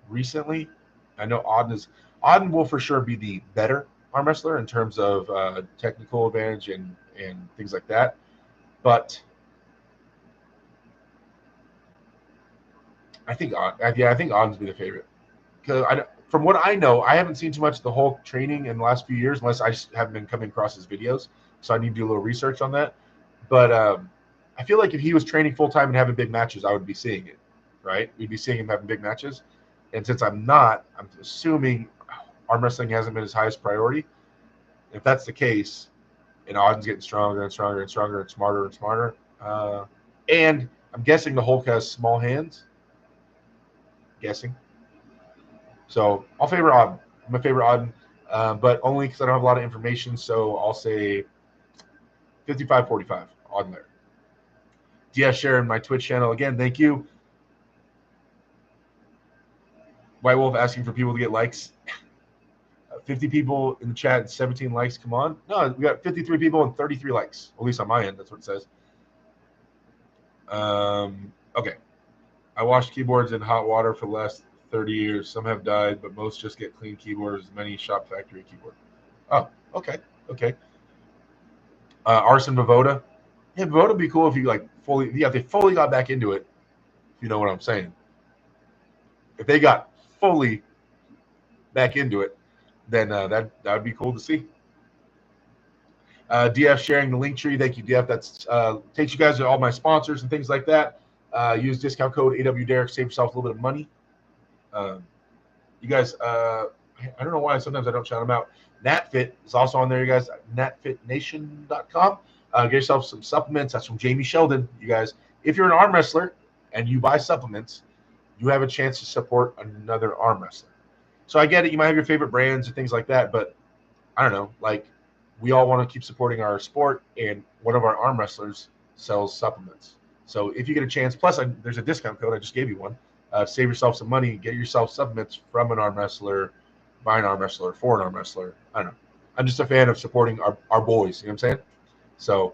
recently. I know Auden will for sure be the better arm wrestler in terms of technical advantage and things like that. But I think Auden's be the favorite because from what I know, I haven't seen too much of the Hulk training in the last few years, unless I just haven't been coming across his videos. So I need to do a little research on that. But I feel like if he was training full time and having big matches, I would be seeing it. Right? We'd be seeing him having big matches. And since I'm not, I'm assuming arm wrestling hasn't been his highest priority. If that's the case, and Auden's getting stronger and stronger and stronger and smarter and smarter, and I'm guessing the Hulk has small hands. Guessing. So I'll favor Auden. I'm a favorite Auden, but only because I don't have a lot of information. So I'll say 55-45 Auden there. DS sharing my Twitch channel again. Thank you. White Wolf asking for people to get likes. 50 people in the chat, 17 likes. Come on. No, we got 53 people and 33 likes. At least on my end, that's what it says. Okay. I washed keyboards in hot water for the last 30 years. Some have died, but most just get clean keyboards, many shop factory keyboard. Oh, okay. Okay. Arson Vavoda. Yeah, Vavoda would be cool if you if they fully got back into it, if you know what I'm saying. If they got fully back into it, then that would be cool to see. DF sharing the link tree. Thank you, DF. That's takes you guys to all my sponsors and things like that. Use discount code EvW save yourself a little bit of money. You guys, I don't know why sometimes I don't shout them out. NatFit is also on there, you guys. NatFitNation.com. Get yourself some supplements. That's from Jamie Sheldon. You guys, if you're an arm wrestler and you buy supplements, you have a chance to support another arm wrestler. So I get it. You might have your favorite brands and things like that, but I don't know. Like, we all want to keep supporting our sport, and one of our arm wrestlers sells supplements. So if you get a chance, plus there's a discount code. I just gave you one. Save yourself some money. Get yourself supplements from an arm wrestler, by an arm wrestler, for an arm wrestler. I don't know. I'm just a fan of supporting our boys. You know what I'm saying? So,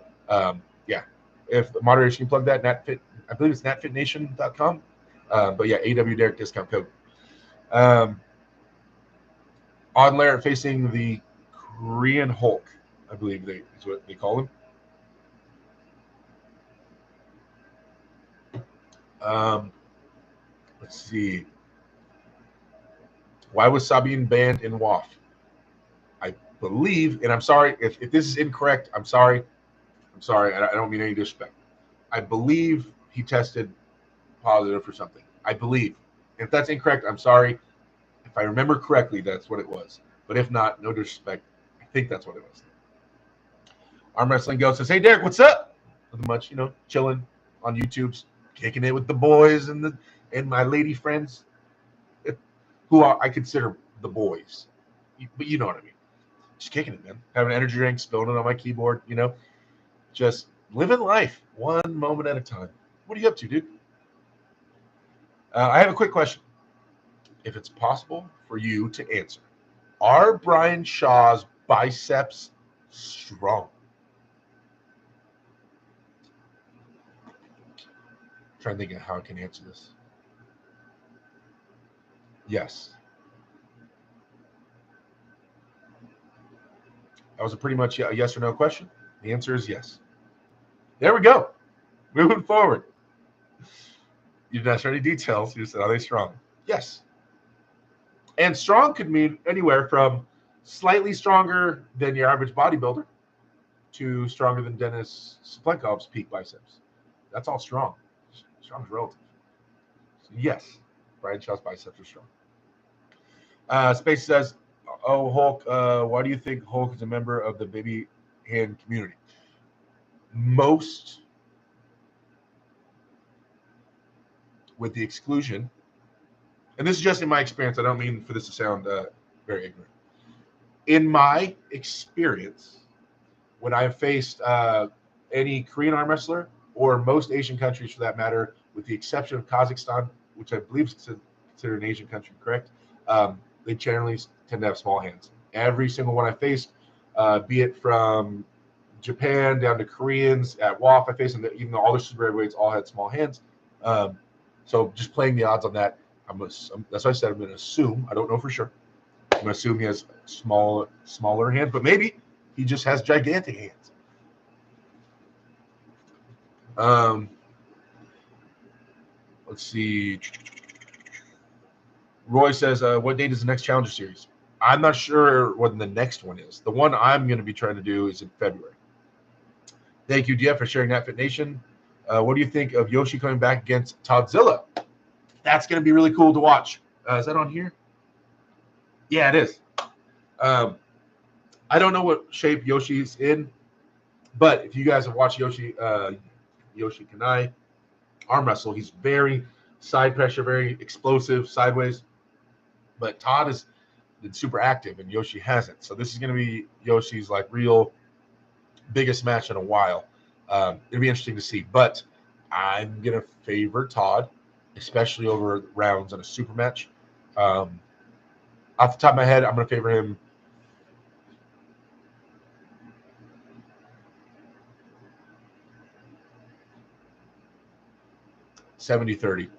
yeah. If the moderation can plug that, NatFit, I believe it's natfitnation.com. But yeah, AW Derek discount code. Auden Laird facing the Korean Hulk, I believe is what they call him. Let's see. Why was Sabine banned in WAF? I believe, and I'm sorry if this is incorrect. I'm sorry. I'm sorry. I don't mean any disrespect. I believe he tested positive for something. I believe. If that's incorrect, I'm sorry. If I remember correctly, that's what it was. But if not, no disrespect. I think that's what it was. Arm Wrestling Go says, "Hey Derek, what's up?" Nothing much, chilling on YouTube's, kicking it with the boys and my lady friends, who I consider the boys. But you know what I mean. Just kicking it, man. Having an energy drink, spilling it on my keyboard, just living life one moment at a time. What are you up to, dude? I have a quick question. If it's possible for you to answer, are Brian Shaw's biceps strong? I'm trying to think of how I can answer this. Yes. That was pretty much a yes or no question. The answer is yes. There we go. Moving forward. You didn't ask for any details. You said, are they strong? Yes. And strong could mean anywhere from slightly stronger than your average bodybuilder to stronger than Dennis Splenkov's peak biceps. That's all strong. Strong is relative. So yes, Brian Shaw's biceps are strong. Space says, oh, Hulk, why do you think Hulk is a member of the baby hand community? Most, with the exclusion, and this is just in my experience, I don't mean for this to sound very ignorant. In my experience, when I've faced any Korean arm wrestler or most Asian countries for that matter, with the exception of Kazakhstan, which I believe is considered an Asian country, correct? They generally tend to have small hands. Every single one I faced, be it from Japan down to Koreans at WAF, I faced them, even though all the super heavyweights all had small hands. So just playing the odds on that, that's why I said I'm going to assume. I don't know for sure. I'm going to assume he has smaller hands, but maybe he just has gigantic hands. Let's see. Roy says, what date is the next Challenger Series? I'm not sure when the next one is. The one I'm going to be trying to do is in February. Thank you, DF, for sharing that, Fit Nation. What do you think of Yoshi coming back against Todzilla? That's going to be really cool to watch. Is that on here? Yeah, it is. I don't know what shape Yoshi's in, but if you guys have watched Yoshi Kanai arm wrestle, he's very side pressure, very explosive, sideways. But Todd has been super active, and Yoshi hasn't. So this is going to be Yoshi's like real biggest match in a while. It'll be interesting to see. But I'm going to favor Todd, especially over rounds in a super match. Off the top of my head, I'm going to favor him 70-30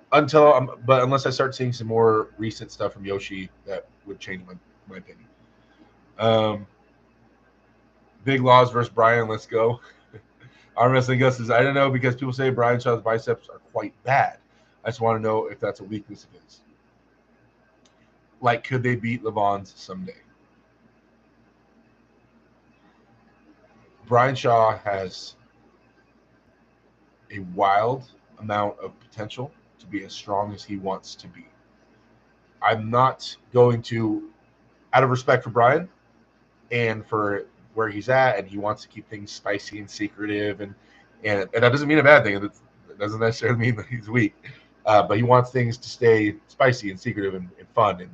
but unless I start seeing some more recent stuff from Yoshi, that would change my opinion. Big Laws versus Brian, let's go. Arm Wrestling Gus says, I don't know, because people say Brian Shaw's biceps are quite bad. I just want to know if that's a weakness of his. Like, could they beat Levon's someday? Brian Shaw has a wild amount of potential to be as strong as he wants to be. I'm not going to, out of respect for Brian and for where he's at, and he wants to keep things spicy and secretive, and that doesn't mean a bad thing. It doesn't necessarily mean that he's weak, but he wants things to stay spicy and secretive and fun, and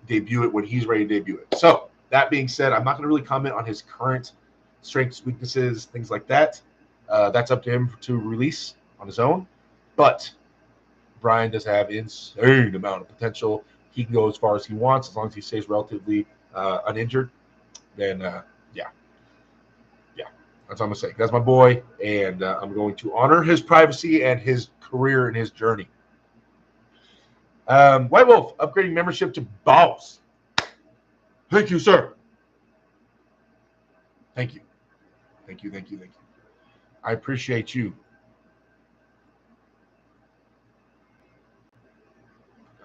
debut it when he's ready to debut it. So that being said, I'm not going to really comment on his current strengths, weaknesses, things like that. That's up to him to release on his own. But Brian does have insane amount of potential. He can go as far as he wants as long as he stays relatively uninjured. Then, yeah, that's what I'm going to say. That's my boy, and I'm going to honor his privacy and his career and his journey. White Wolf, upgrading membership to Balls. Thank you, sir. Thank you. I appreciate you.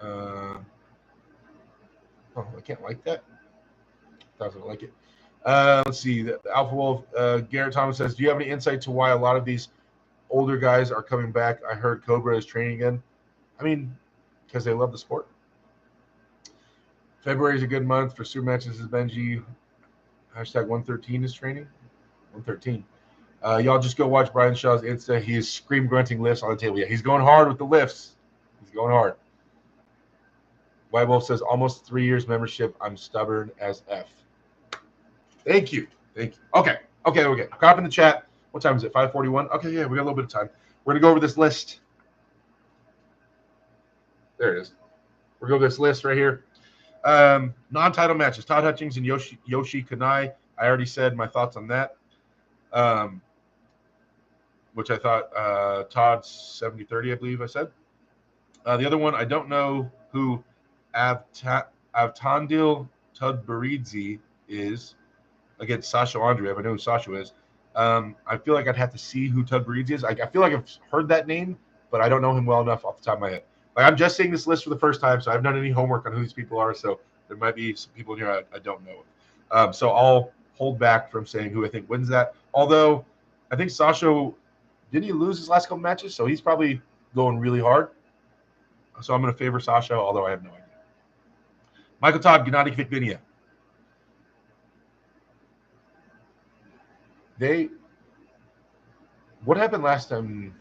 I can't like that. Doesn't like it. Let's see. The Alpha Wolf, Garrett Thomas says, do you have any insight to why a lot of these older guys are coming back? I heard Cobra is training again. I mean, because they love the sport. February is a good month for super matches, as Benji. Hashtag 113 is training. 113. Y'all just go watch Brian Shaw's Insta. He is scream grunting lifts on the table. Yeah, he's going hard with the lifts. He's going hard. White Wolf says, almost 3 years membership. I'm stubborn as F. Thank you. Okay. Cop in the chat. What time is it? 5:41? Okay, yeah, we got a little bit of time. We're going to go over this list. There it is. We're going to go over this list right here. Non-title matches. Todd Hutchings and Yoshi Kanai. I already said my thoughts on that. Which I thought Todd's 70-30, I believe I said. The other one, I don't know who Avtandil Tudbaridze is against Sasha Andreev. I know who Sasha is. I feel like I'd have to see who Tudbaridze is. I feel like I've heard that name, but I don't know him well enough off the top of my head. Like, I'm just seeing this list for the first time, so I haven't done any homework on who these people are. So there might be some people in here I don't know. So I'll hold back from saying who I think wins that. Although I think Sasha, didn't he lose his last couple matches? So he's probably going really hard. So I'm going to favor Sasha, although I have no idea. Michael Todd, Gennady Kvikvinia. What happened last time?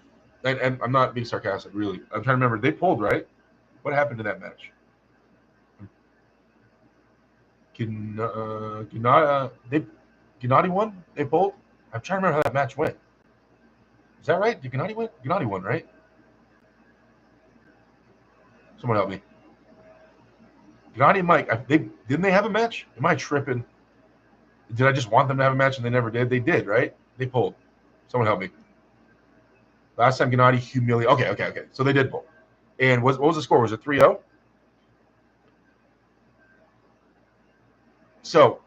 And I'm not being sarcastic, really. I'm trying to remember. They pulled, right? What happened to that match? Gennady won? They pulled? I'm trying to remember how that match went. Is that right? Did Gennady win? Gennady won, right? Someone help me. Gennady and Mike, didn't they have a match? Am I tripping? Did I just want them to have a match and they never did? They did, right? They pulled. Someone help me. Last time Gennady humiliated. Okay. So they did pull. And what was the score? Was it 3-0? So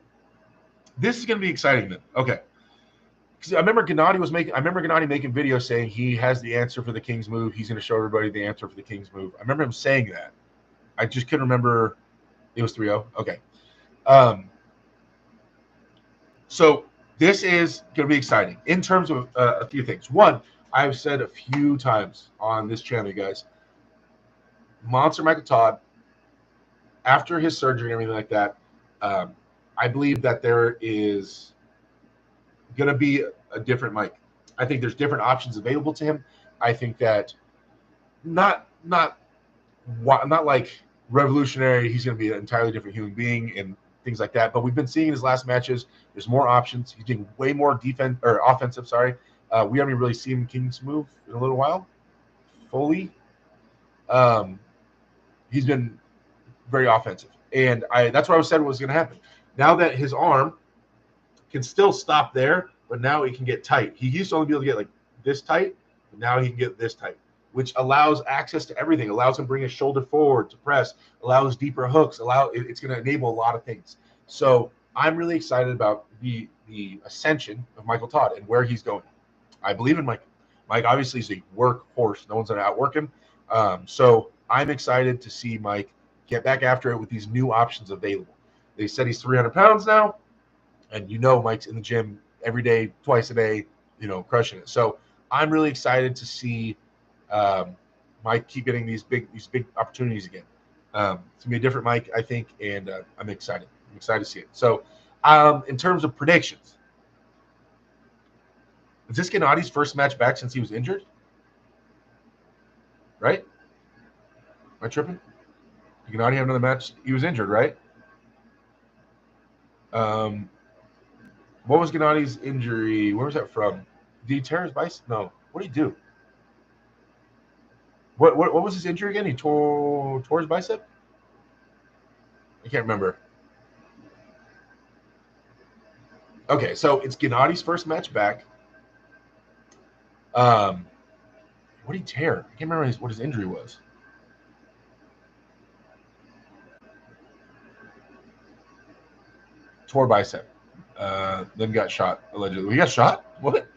this is going to be exciting then. Okay. Because I remember Gennady making videos saying he has the answer for the King's move. He's going to show everybody the answer for the King's move. I remember him saying that. I just couldn't remember. It was 3-0. Okay. So this is going to be exciting in terms of a few things. One, I've said a few times on this channel, you guys, Monster Michael Todd, after his surgery and everything like that, I believe that there is going to be a different Mike. I think there's different options available to him. I think that not like revolutionary. He's going to be an entirely different human being and things like that. But we've been seeing in his last matches, there's more options. He's doing way more offensive. Sorry, we haven't really seen King's move in a little while, fully. He's been very offensive, and that's what I said was going to happen. Now that his arm can still stop there, but now it can get tight. He used to only be able to get like this tight, but now he can get this tight, which allows access to everything. Allows him to bring his shoulder forward to press, allows deeper hooks, it's going to enable a lot of things. So I'm really excited about the ascension of Michael Todd and where he's going. I believe in Mike. Mike obviously is a workhorse. No one's going to outwork him. So I'm excited to see Mike get back after it with these new options available. They said he's 300 pounds now, and Mike's in the gym every day, twice a day, crushing it. So I'm really excited to see Mike keep getting these big opportunities again. It's gonna be a different Mike, I think, and I'm excited. I'm excited to see it. So, in terms of predictions, is this Gennady's first match back since he was injured? Right? Am I tripping? Did Gennady have another match? He was injured, right? What was Gennady's injury? Where was that from? Did he tear his bicep? No. What did he do? What was his injury again? He tore his bicep? I can't remember. Okay, so it's Gennady's first match back. What did he tear? I can't remember what his injury was. Tore bicep. Then got shot, allegedly. He got shot? What?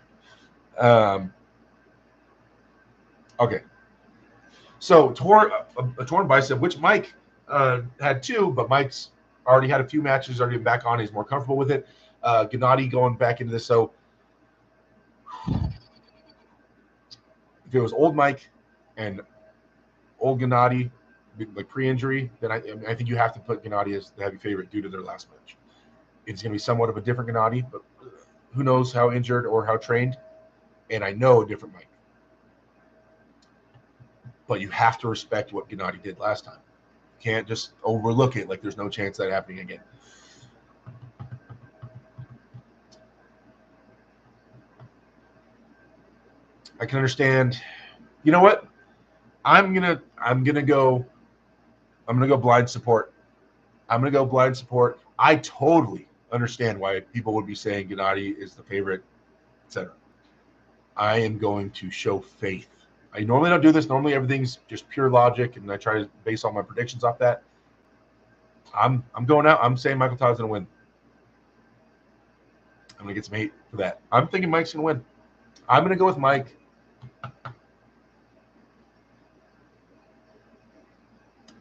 Okay. So tore a torn bicep, which Mike had too, but Mike's already had a few matches, already been back on. He's more comfortable with it. Gennady going back into this. So if it was old Mike and old Gennady, like pre-injury, then I think you have to put Gennady as the heavy favorite due to their last match. It's going to be somewhat of a different Gennady, but who knows how injured or how trained. And I know a different Mike. But you have to respect what Gennady did last time. You can't just overlook it like there's no chance of that happening again. I can understand. You know what? I'm gonna go blind support. I'm gonna go blind support. I totally understand why people would be saying Gennady is the favorite, etc. I am going to show faith. I normally don't do this. Normally everything's just pure logic, and I try to base all my predictions off that. I'm going out. I'm saying Michael Todd's gonna win. I'm gonna get some hate for that. I'm thinking Mike's gonna win. I'm gonna go with Mike.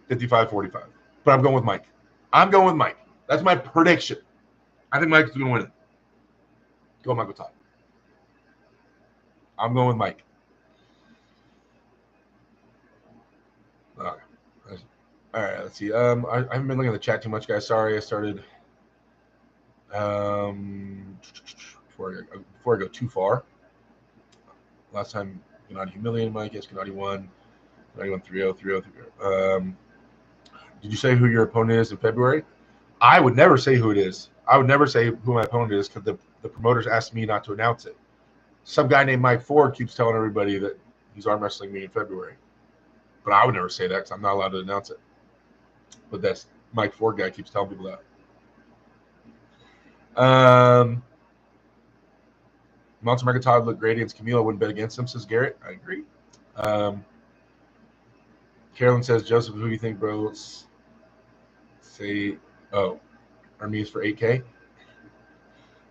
55-45. But I'm going with Mike. That's my prediction. I think Mike's going to win it. Go Michael Todd. I'm going with Mike. Okay. All right, let's see. I haven't been looking at the chat too much, guys. Sorry, I started before I go too far. Last time Gennady humiliated Mike. Yes, Gennady won. Gennady won 3-0, 3-0, 3-0. Did you say who your opponent is in February? I would never say who it is. I would never say who my opponent is because the promoters asked me not to announce it. Some guy named Mike Ford keeps telling everybody that he's arm wrestling me in February. But I would never say that because I'm not allowed to announce it. But that's Mike Ford guy keeps telling people that. Monster Michael Todd looked great against Camille. I wouldn't bet against him, says Garrett. I agree. Carolyn says, Joseph, who do you think, bro? Let's say, Armies for 8K.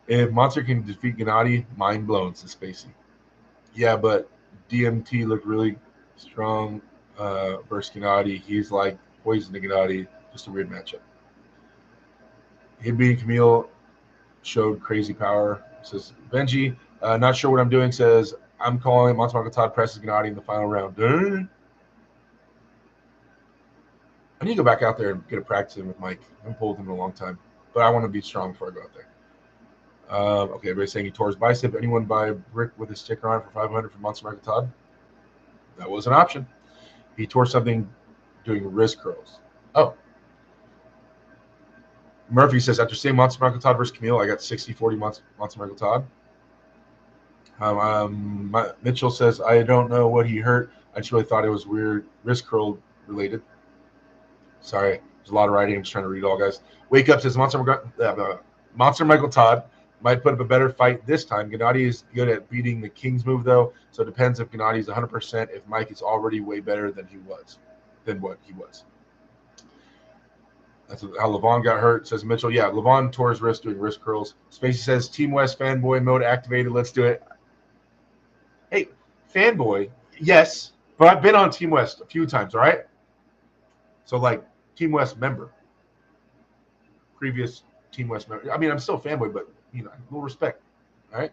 If Monster can defeat Gennady, mind blown, says Spacey. Yeah, but DMT looked really strong versus Gennady. He's like poison to Gennady. Just a weird matchup. Him beating Camille showed crazy power, says Benji. Not sure what I'm doing, says I'm calling Monster Michael Todd presses Gennady in the final round. Dang. I need to go back out there and get a practice in with Mike. I haven't pulled him in a long time, but I want to be strong before I go out there. Okay, everybody's saying he tore his bicep. Anyone buy a brick with a sticker on it for 500 for Monster Michael Todd? That was an option. He tore something doing wrist curls. Oh. Murphy says, after seeing Monster Michael Todd versus Camille, I got 60-40 Monster Michael Todd. Mitchell says, I don't know what he hurt. I just really thought it was weird, wrist curl related. Sorry, there's a lot of writing. I'm just trying to read it all, guys. Wake Up says, Monster Michael Todd might put up a better fight this time. Gennady is good at beating the King's move, though, so it depends if Gennady is 100%, if Mike is already way better than what he was. That's how Levon got hurt, says Mitchell. Yeah, Levon tore his wrist doing wrist curls. Spacey says, Team West fanboy mode activated. Let's do it. Hey, fanboy, yes, but I've been on Team West a few times, all right? So, like, Team West member. Previous Team West member. I mean, I'm still a fanboy, but, a little respect, all right?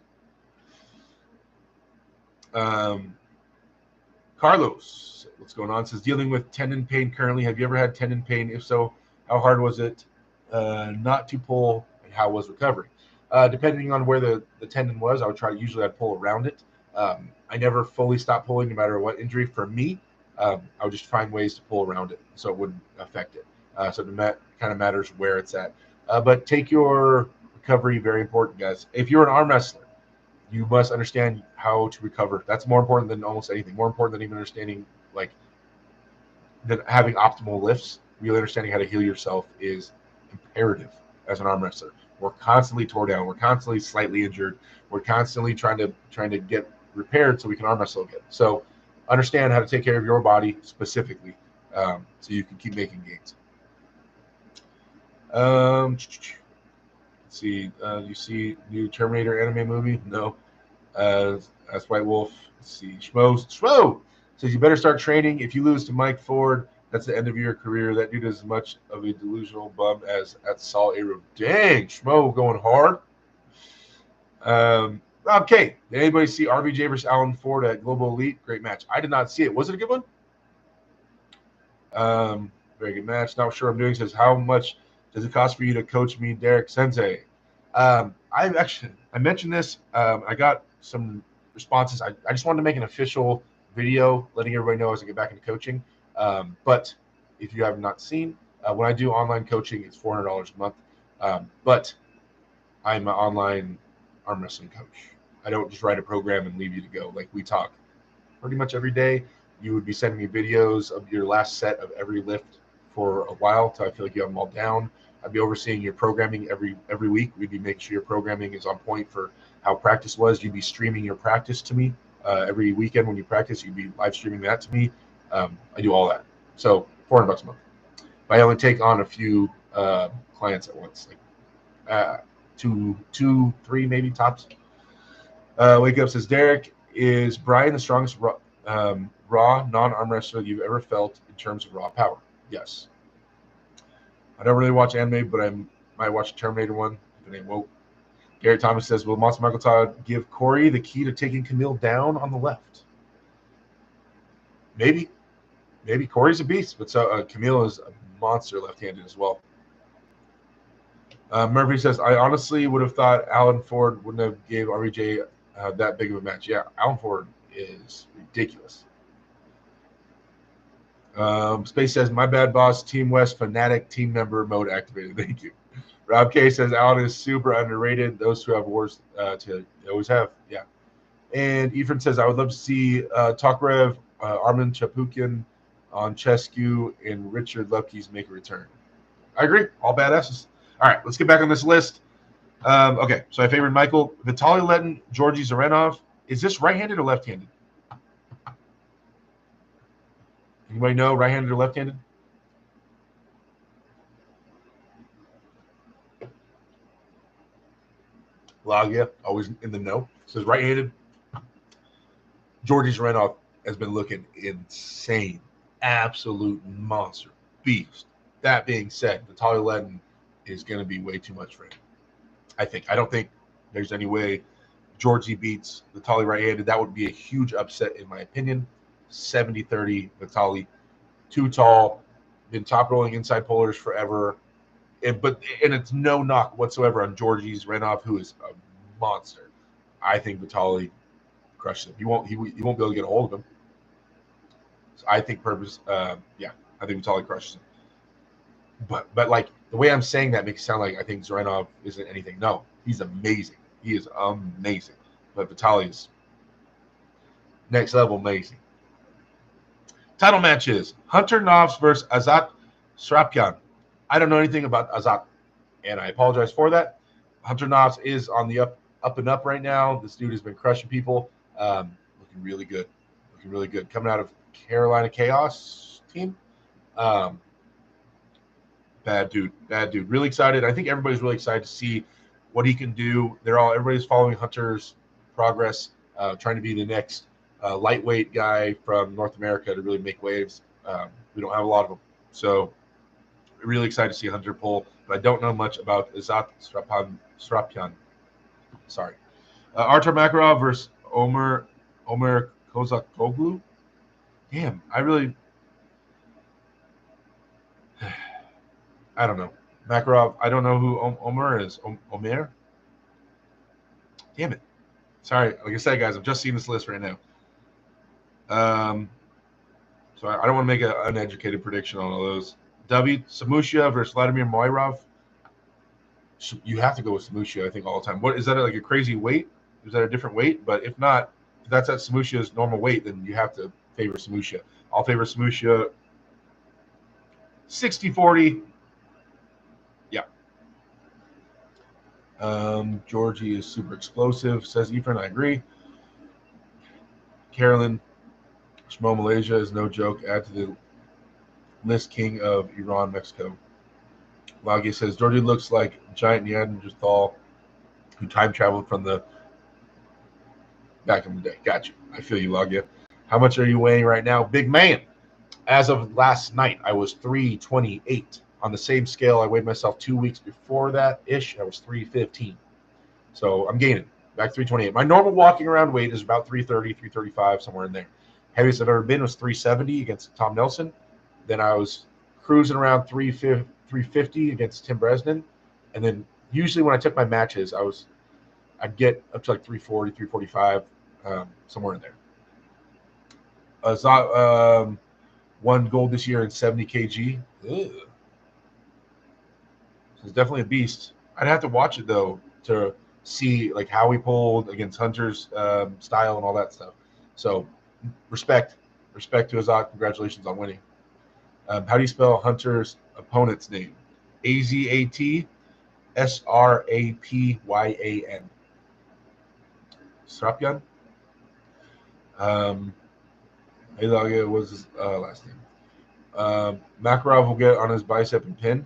Carlos, what's going on? Says, dealing with tendon pain currently. Have you ever had tendon pain? If so, how hard was it not to pull, and how was recovery? Depending on where the tendon was, I would usually I'd pull around it. I never fully stopped pulling no matter what injury. For me, I would just find ways to pull around it so it wouldn't affect it. So it kind of matters where it's at. But take your recovery very important, guys. If you're an arm wrestler, you must understand how to recover. That's more important than almost anything. More important than even understanding, than having optimal lifts. Really understanding how to heal yourself is imperative as an arm wrestler. We're constantly tore down. We're constantly slightly injured. We're constantly trying to get repaired so we can arm wrestle again. So understand how to take care of your body specifically, so you can keep making gains. Let's see. You see new Terminator anime movie? No. That's White Wolf. Let's see. Schmo says you better start training. If you lose to Mike Ford, that's the end of your career. That dude is as much of a delusional bum as at Saul Aero. Dang, Schmo going hard. Okay. Did anybody see RBJ versus Alan Ford at Global Elite? Great match. I did not see it. Was it a good one? Very good match. Not sure what I'm doing. Says, how much does it cost for you to coach me, Derek Sensei? I mentioned this. I got some responses. I just wanted to make an official video letting everybody know as I get back into coaching. But if you have not seen, when I do online coaching, it's $400 a month. But I'm an online arm wrestling coach. I don't just write a program and leave you to go. Like, we talk pretty much every day. You would be sending me videos of your last set of every lift for a while till I feel like you have them all down. I'd be overseeing your programming every week. We'd be making sure your programming is on point for how practice was. You'd be streaming your practice to me every weekend when you practice. You'd be live streaming that to me. I do all that. So $400 a month. But I only take on a few clients at once, like two, three maybe tops. Wake Up says, Derek, is Brian the strongest raw non-arm wrestler you've ever felt in terms of raw power? Yes. I don't really watch anime, but I might watch a Terminator one if it ain't woke. Gary Thomas says, will Monster Michael Todd give Corey the key to taking Camille down on the left? Maybe. Maybe. Corey's a beast, but so Camille is a monster left-handed as well. Murphy says, I honestly would have thought Alan Ford wouldn't have gave RBJ that big of a match. Yeah, Alan Ford is ridiculous. Space says, my bad boss, Team West fanatic team member mode activated. Thank you. Rob K says, Alan is super underrated. Those two have wars to always have. Yeah. And Ephraim says, I would love to see Tokrev, Armin Chapukian on Chescu, and Richard Lupke's make a return. I agree. All badasses. All right, let's get back on this list. Okay, so I favored Michael. Vitaly Letin, Georgi Zarenov. Is this right-handed or left-handed? Anybody know right-handed or left-handed? Lagia, always in the know. Says right-handed. Georgi Zarenov has been looking insane. Absolute monster. Beast. That being said, Vitaly Letin is going to be way too much for him. I think. I don't think there's any way Georgie beats Vitaly right-handed. That would be a huge upset in my opinion. 70-30 Vitaly. Too tall. Been top rolling inside pullers forever. And it's no knock whatsoever on Georgi Zarenov, who is a monster. I think Vitaly crushes him. He won't be able to get a hold of him. So I think I think Vitaly crushes him. But like the way I'm saying that makes it sound like I think Zarenov isn't anything. No, he's amazing. He is amazing. But Vitaly is next level amazing. Title matches: Hunter Novs versus Azat Srapyan. I don't know anything about Azat, and I apologize for that. Hunter Novs is on the up and up right now. This dude has been crushing people. Looking really good. Looking really good. Coming out of Carolina Chaos team. Bad dude. Really excited. I think everybody's really excited to see what he can do. Everybody's following Hunter's progress, trying to be the next lightweight guy from North America to really make waves. We don't have a lot of them, so really excited to see Hunter pull. But I don't know much about Azat Srapyan. Sorry. Artur Makarov versus Omer Kozakoglu. Damn, I don't know. Makarov, I don't know who Omer is. Omer? Damn it. Sorry. Like I said, guys, I'm just seeing this list right now. So I don't want to make an uneducated prediction on all those. Samusha versus Vladimir Moirov. You have to go with Samusha, I think, all the time. What is that, like a crazy weight? Is that a different weight? But if not, if that's at Samusha's normal weight, then you have to favor Samusha. I'll favor Samusha 60-40. Yeah. Georgie is super explosive, says Ephraim. I agree. Carolyn, Shmo Malaysia is no joke. Add to the list king of Iran, Mexico. Lagia says Georgie looks like giant Neanderthal who time traveled from the back in the day. Got you. I feel you, Lagia. How much are you weighing right now? Big man. As of last night, I was 328. On the same scale, I weighed myself 2 weeks before that-ish. I was 315. So I'm gaining. Back 328. My normal walking around weight is about 330, 335, somewhere in there. Heaviest I've ever been was 370 against Tom Nelson. Then I was cruising around 350 against Tim Bresnan. And then usually when I took my matches, I'd get up to like 340, 345, somewhere in there. Won gold this year in 70 kg. Ugh. So it's definitely a beast. I'd have to watch it though to see like how he pulled against Hunter's style and all that stuff. So respect to Azat. Congratulations on winning. How do you spell Hunter's opponent's name? Azat Srapyan. Srapyan. Hey, what's his last name? Makarov will get on his bicep and pin.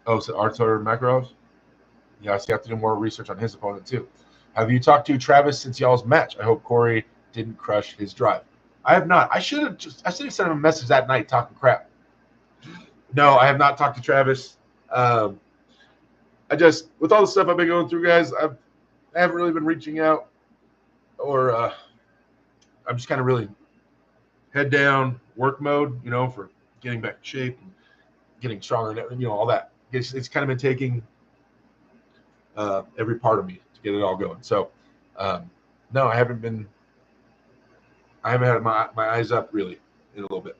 Oh, so Artur Makarov? Yeah, so you have to do more research on his opponent too. Have you talked to Travis since y'all's match? I hope Corey didn't crush his drive. I have not. I should have sent him a message that night talking crap. No, I have not talked to Travis. I just, with all the stuff I've been going through, guys, I haven't really been reaching out, or I'm just kind of really head down work mode, for getting back in shape and getting stronger, and all that. It's kind of been taking every part of me to get it all going. So, no, I haven't had my eyes up really in a little bit.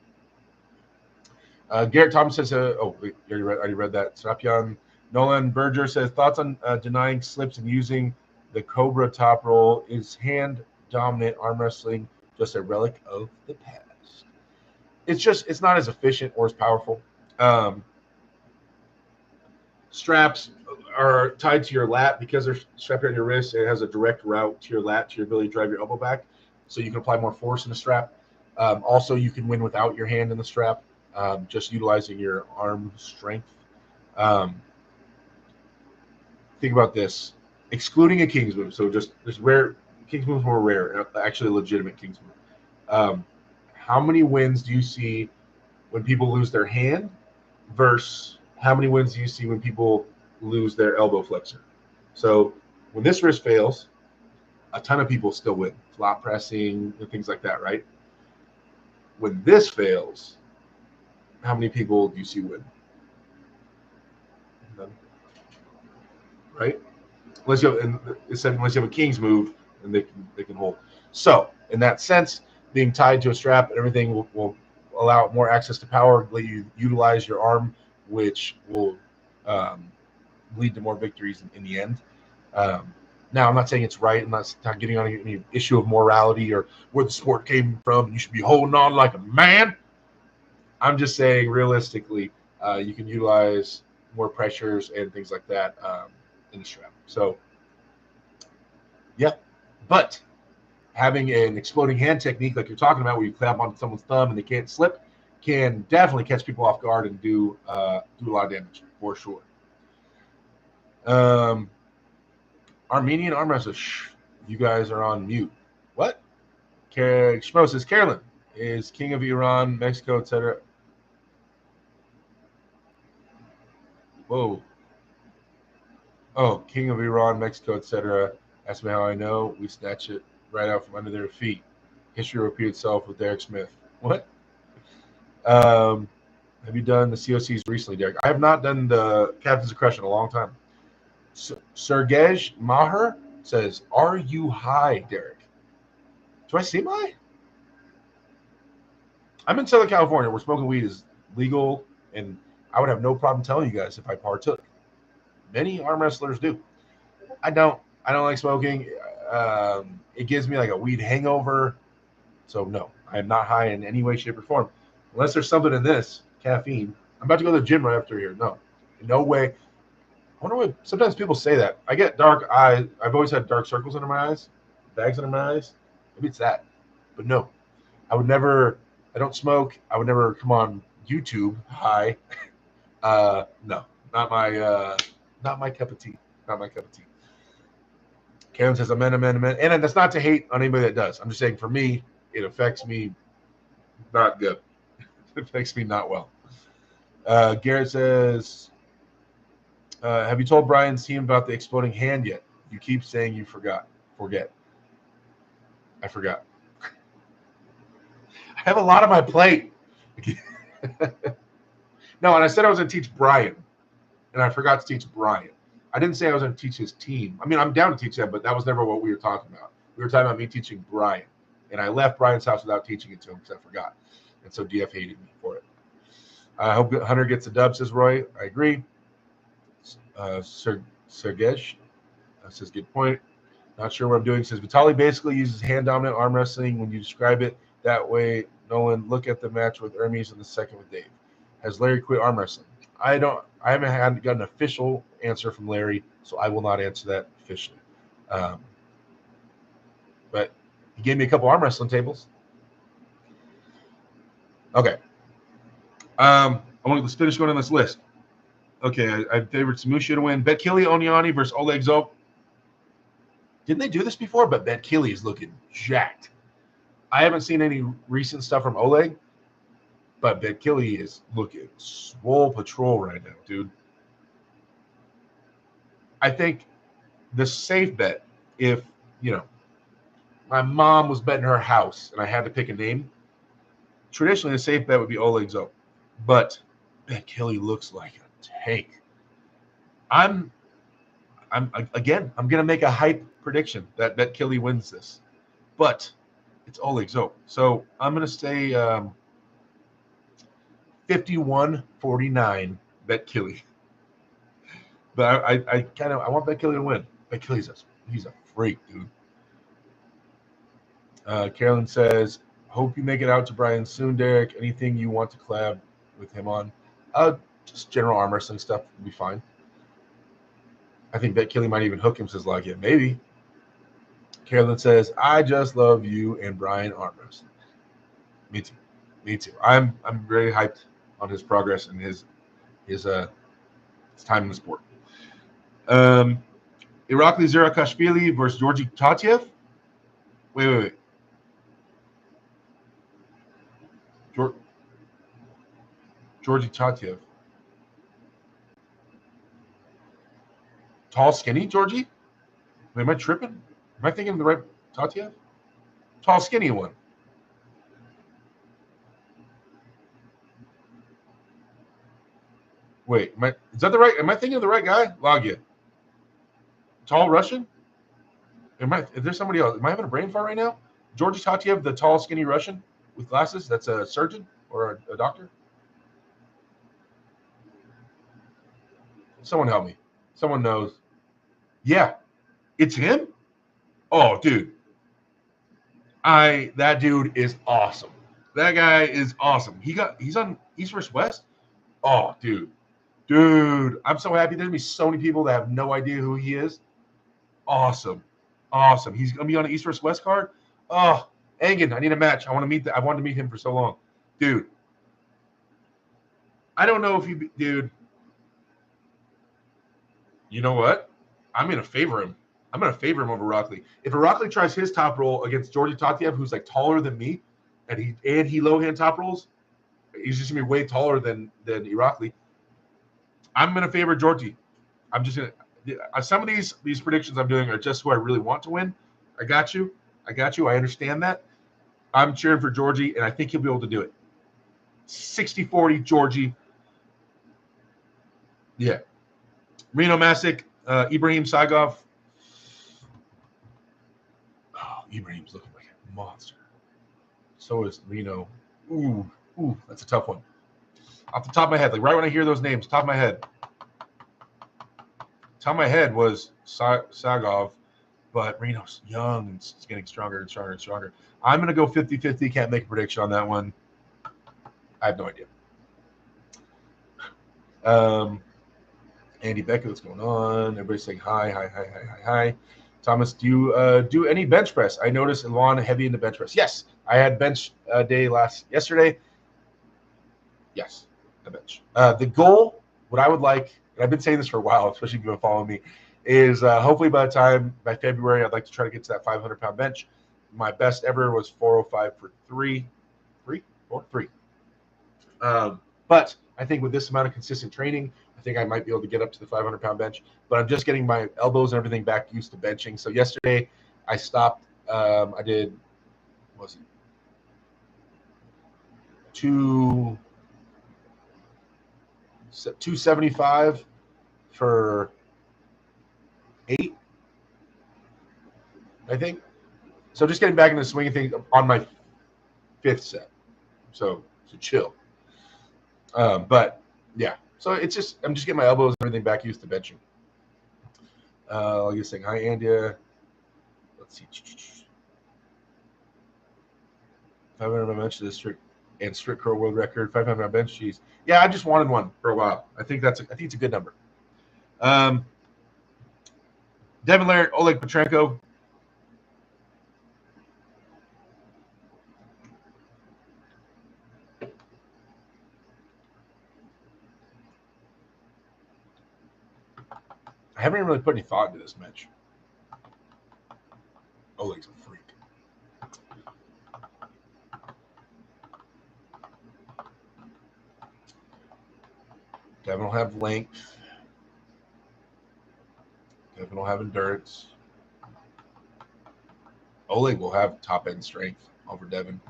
Garrett Thomas says, wait, I already read that. Sapyan Nolan Berger says, thoughts on denying slips and using the Cobra top roll? Is hand dominant arm wrestling just a relic of the past? It's not as efficient or as powerful. Straps are tied to your lat because they're strapped on your wrist. It has a direct route to your lat, to your ability to drive your elbow back, so you can apply more force in the strap. Also, you can win without your hand in the strap, just utilizing your arm strength. Think about this, excluding a King's move. So just rare King's moves were rare, actually legitimate King's move. How many wins do you see when people lose their hand versus how many wins do you see when people lose their elbow flexor? So when this wrist fails, a ton of people still win, flop pressing and things like that, right? When this fails, how many people do you see win? None. Right? Unless you have a King's move and they can hold. So in that sense, being tied to a strap and everything will allow more access to power, let you utilize your arm, which will lead to more victories in the end. Now, I'm not saying it's right. I'm not getting on any issue of morality or where the sport came from. You should be holding on like a man. I'm just saying, realistically, you can utilize more pressures and things like that in the strap. So, yeah. But having an exploding hand technique like you're talking about, where you clap on someone's thumb and they can't slip, can definitely catch people off guard and do a lot of damage for sure. Armenian arm wrestler, you guys are on mute. What? Shmo says, Carolyn is king of Iran, Mexico, etc. Whoa. Oh, king of Iran, Mexico, etc. Ask me how I know. We snatch it right out from under their feet. History repeats itself with Derek Smith. What? Have you done the COCs recently, Derek? I have not done the Captains of Crush in a long time. Sergej Maher says, are you high, Derek? Do I seem high? I'm in Southern California where smoking weed is legal, and I would have no problem telling you guys if I partook. Many arm wrestlers do. I don't like smoking. It gives me like a weed hangover. So no, I am not high in any way, shape, or form. Unless there's something in this, caffeine. I'm about to go to the gym right after here. No, in no way. I wonder why sometimes people say that. I get dark eyes. I've always had dark circles under my eyes, bags under my eyes. Maybe it's that. But no, I would never. I don't smoke. I would never come on YouTube high. No, not my cup of tea. Not my cup of tea. Karen says, amen. And that's not to hate on anybody that does. I'm just saying, for me, it affects me not good. It affects me not well. Garrett says, have you told Brian's team about the exploding hand yet? You keep saying you forget. I forgot. I have a lot on my plate. No, and I said I was going to teach Brian, and I forgot to teach Brian. I didn't say I was going to teach his team. I mean, I'm down to teach them, but that was never what we were talking about. We were talking about me teaching Brian, and I left Brian's house without teaching it to him because I forgot. And so DF hated me for it. I hope Hunter gets a dub, says Roy. I agree. Sergej says, good point. Not sure what I'm doing. Says, Vitali basically uses hand-dominant arm wrestling when you describe it that way. Nolan, look at the match with Hermes and the second with Dave. Has Larry quit arm wrestling? I haven't got an official answer from Larry, so I will not answer that officially. But he gave me a couple arm wrestling tables. Okay. Let's finish going on this list. Okay, I favored Samusha to win. Betkili Onyani versus Oleg Zob. Didn't they do this before? But Betkili is looking jacked. I haven't seen any recent stuff from Oleg, But Betchilly is looking swole patrol right now, dude. I think the safe bet, if, my mom was betting her house and I had to pick a name, traditionally the safe bet would be Oleg Zoe. But Betchilly looks like a tank. I'm gonna make a hype prediction that Betchilly wins this, but it's Oleg Zoe. So I'm gonna say 51-49 Betchilly. But I want Betchilly to win. Betchilly's he's a freak, dude. Carolyn says, hope you make it out to Brian soon, Derek. Anything you want to collab with him on? Just general arm wrestling stuff will be fine. I think Betchilly might even hook him, says Logia. Maybe. Carolyn says, I just love you and Brian arm wrestling. Me too. Me too. I'm very hyped on his progress and his time in the sport. Irakli Zirakashvili versus Georgi Tatyev. Wait. Georgi Tatyev. Tall, skinny Georgie? Wait, am I tripping? Am I thinking of the right Tatyev? Tall, skinny one. Wait, is that the right? Am I thinking of the right guy? Logia. Tall Russian? Is there somebody else? Am I having a brain fart right now? Georgi Tatyev, the tall, skinny Russian with glasses. That's a surgeon or a doctor. Someone help me. Someone knows. Yeah, it's him. Oh, dude. That dude is awesome. That guy is awesome. He's on East vs. West. Oh, dude. I'm so happy. There's gonna be so many people that have no idea who he is. Awesome. He's gonna be on an East vs. West card. Oh, Engen, I need a match. I wanted to meet him for so long. Dude. I don't know if dude. You know what? I'm gonna favor him. over Irakli. If Irakli tries his top roll against Georgi Tatyev, who's like taller than me, and he low hand top rolls, he's just gonna be way taller than Irakli. I'm gonna favor Georgi. I'm just gonna. Some of these predictions I'm doing are just who I really want to win. I got you. I understand that. I'm cheering for Georgi, and I think he'll be able to do it. 60-40 Georgi. Yeah. Reno Masick, Ibrahim Sagov. Oh, Ibrahim's looking like a monster. So is Reno. Ooh, that's a tough one. Off the top of my head, like right when I hear those names, top of my head was Sagov, but Reno's young and it's getting stronger and stronger and stronger. I'm going to go 50-50. Can't make a prediction on that one. I have no idea. Andy Beckett, what's going on? Everybody's saying hi. Thomas, do you do any bench press? I noticed Ilwan heavy into bench press. Yes, I had bench day yesterday. Yes, a bench. The goal, what I would like, and I've been saying this for a while, especially if you've been following me, is hopefully by February, I'd like to try to get to that 500-pound bench. My best ever was 405 for three. But I think with this amount of consistent training, I think I might be able to get up to the 500-pound bench. But I'm just getting my elbows and everything back used to benching. So yesterday I stopped. I did, what was it, 275 for 8, I think. So just getting back into the swing of things on my 5th set. So chill. But yeah, so it's just I'm just getting my elbows and everything back used to benching. I'll just saying hi, Andy. Let's see. 500 bench to the strict curl world record. 500 bench. Jeez. Yeah, I just wanted one for a while. I think it's a good number. Devin Laird, Oleg Petrenko. I haven't even really put any thought into this match. Oleg's a freak. Devin will have length. Devin will have endurance. Oleg will have top end strength over Devin,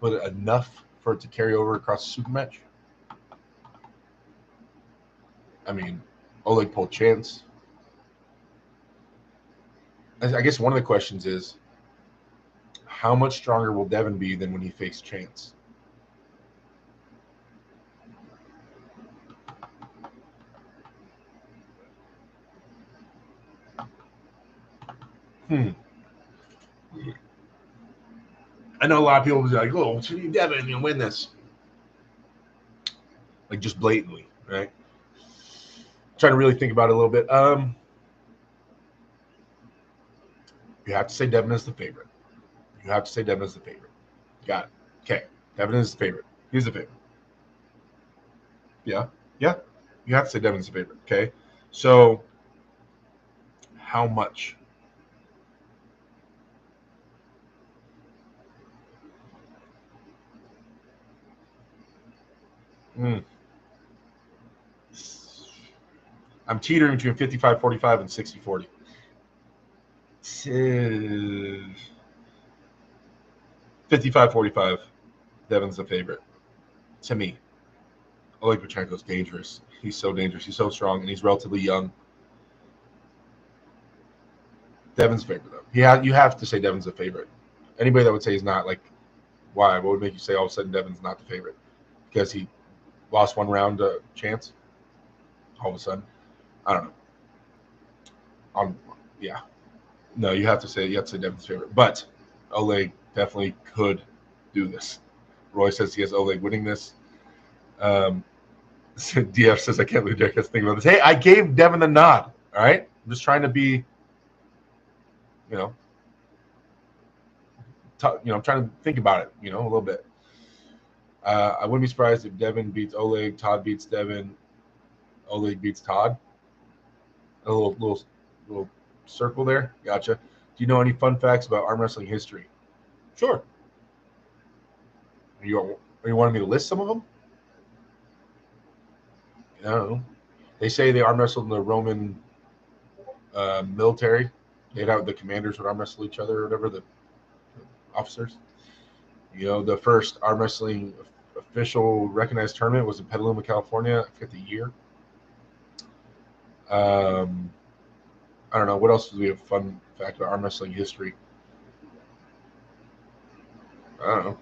but enough for it to carry over across the super match. I mean, Oleg pulled Chance. I guess one of the questions is, how much stronger will Devin be than when he faced Chance? I know a lot of people will be like, "Oh, Devin, you win this," like just blatantly, right? Trying to really think about it a little bit. You have to say Devin is the favorite. You have to say Devin is the favorite. Got it. Okay, Devin is the favorite. He's the favorite. Yeah. You have to say Devin's the favorite. Okay, so how much? Mm. I'm teetering between 55-45 and 60-40. 55-45. Devin's the favorite. To me, Oleg Pachenko's dangerous. He's so dangerous. He's so strong, and he's relatively young. Devin's favorite, though. You have to say Devin's the favorite. Anybody that would say he's not, like, why? What would make you say all of a sudden Devin's not the favorite? Because he lost one round chance? All of a sudden? I don't know. Yeah. No, you have to say Devin's favorite. But Oleg definitely could do this. Roy says he has Oleg winning this. DF says, I can't believe Derek has to think about this. Hey, I gave Devin the nod. All right? I'm just trying to be, I'm trying to think about it, a little bit. I wouldn't be surprised if Devin beats Oleg, Todd beats Devin, Oleg beats Todd. A little circle there. Gotcha. Do you know any fun facts about arm wrestling history? Sure. Are you wanting me to list some of them? I don't know. They say they arm wrestled in the Roman military. The commanders would arm wrestle each other or whatever, the officers. The first arm wrestling official recognized tournament was in Petaluma, California. I forget the year. I don't know. What else do we have fun fact about arm wrestling history? I don't know.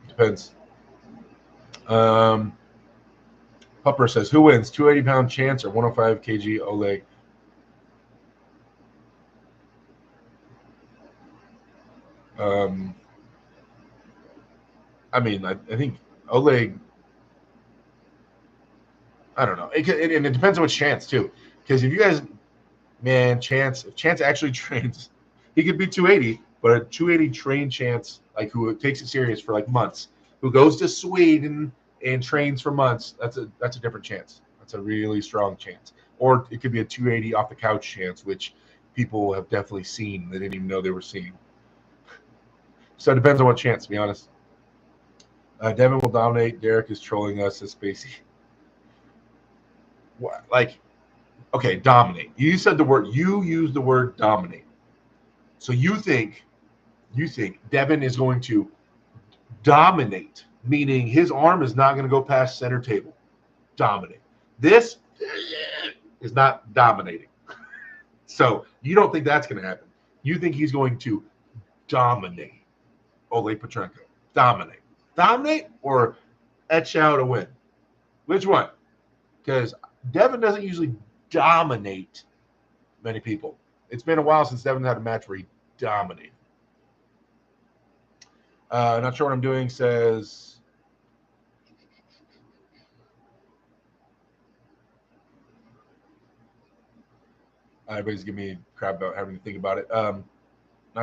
Depends. Pupper says, who wins, 280-pound Chance or 105 kg Oleg? I think Oleg, I don't know. And it depends on which Chance, too. Because if you guys, if Chance actually trains, he could be 280, but a 280 trained Chance, like who takes it serious for like months, who goes to Sweden and trains for months, that's a different Chance. That's a really strong Chance. Or it could be a 280 off the couch Chance, which people have definitely seen. They didn't even know they were seeing. So it depends on what Chance, to be honest. Devin will dominate. Derek is trolling us as Spacey. What? Like, okay, dominate. You used the word dominate. So you think Devin is going to dominate, meaning his arm is not going to go past center table. Dominate. This is not dominating. So you don't think that's going to happen. You think he's going to dominate Oleg Petrenko. Dominate or etch out a win? Which one? Because Devin doesn't usually dominate many people. It's been a while since Devin had a match where he dominated. Not sure what I'm doing, says everybody's giving me crap about having to think about it. Not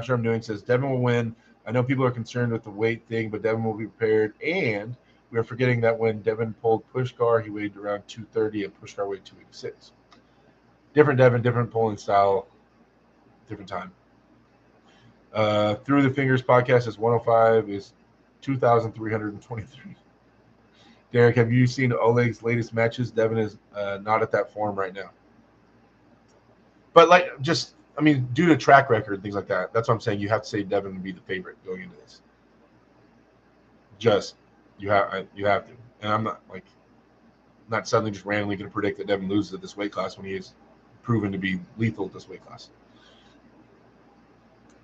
sure what I'm doing, says Devin will win. I know people are concerned with the weight thing, but Devin will be prepared. And we are forgetting that when Devin pulled Pushkar, he weighed around 230 and Pushkar weighed 286. Different Devin, different pulling style, different time. Through the Fingers podcast is 105 is 2,323. Derek, have you seen Oleg's latest matches? Devin is not at that form right now. But due to track record and things like that, that's what I'm saying. You have to say Devin would be the favorite going into this. You have to, and I'm not suddenly just randomly going to predict that Devin loses at this weight class when he is proven to be lethal at this weight class.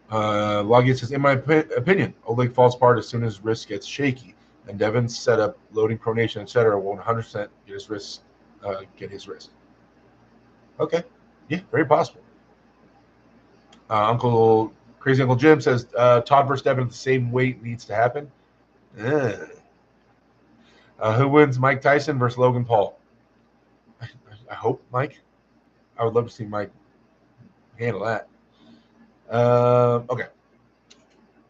Logia says, in my opinion, Oleg falls apart as soon as his wrist gets shaky, and Devin's setup, loading, pronation, etc., will 100% get his wrist. Okay, yeah, very possible. Crazy Uncle Jim says Todd versus Devin at the same weight needs to happen. Who wins, Mike Tyson versus Logan Paul? I hope Mike. I would love to see Mike handle that. Okay.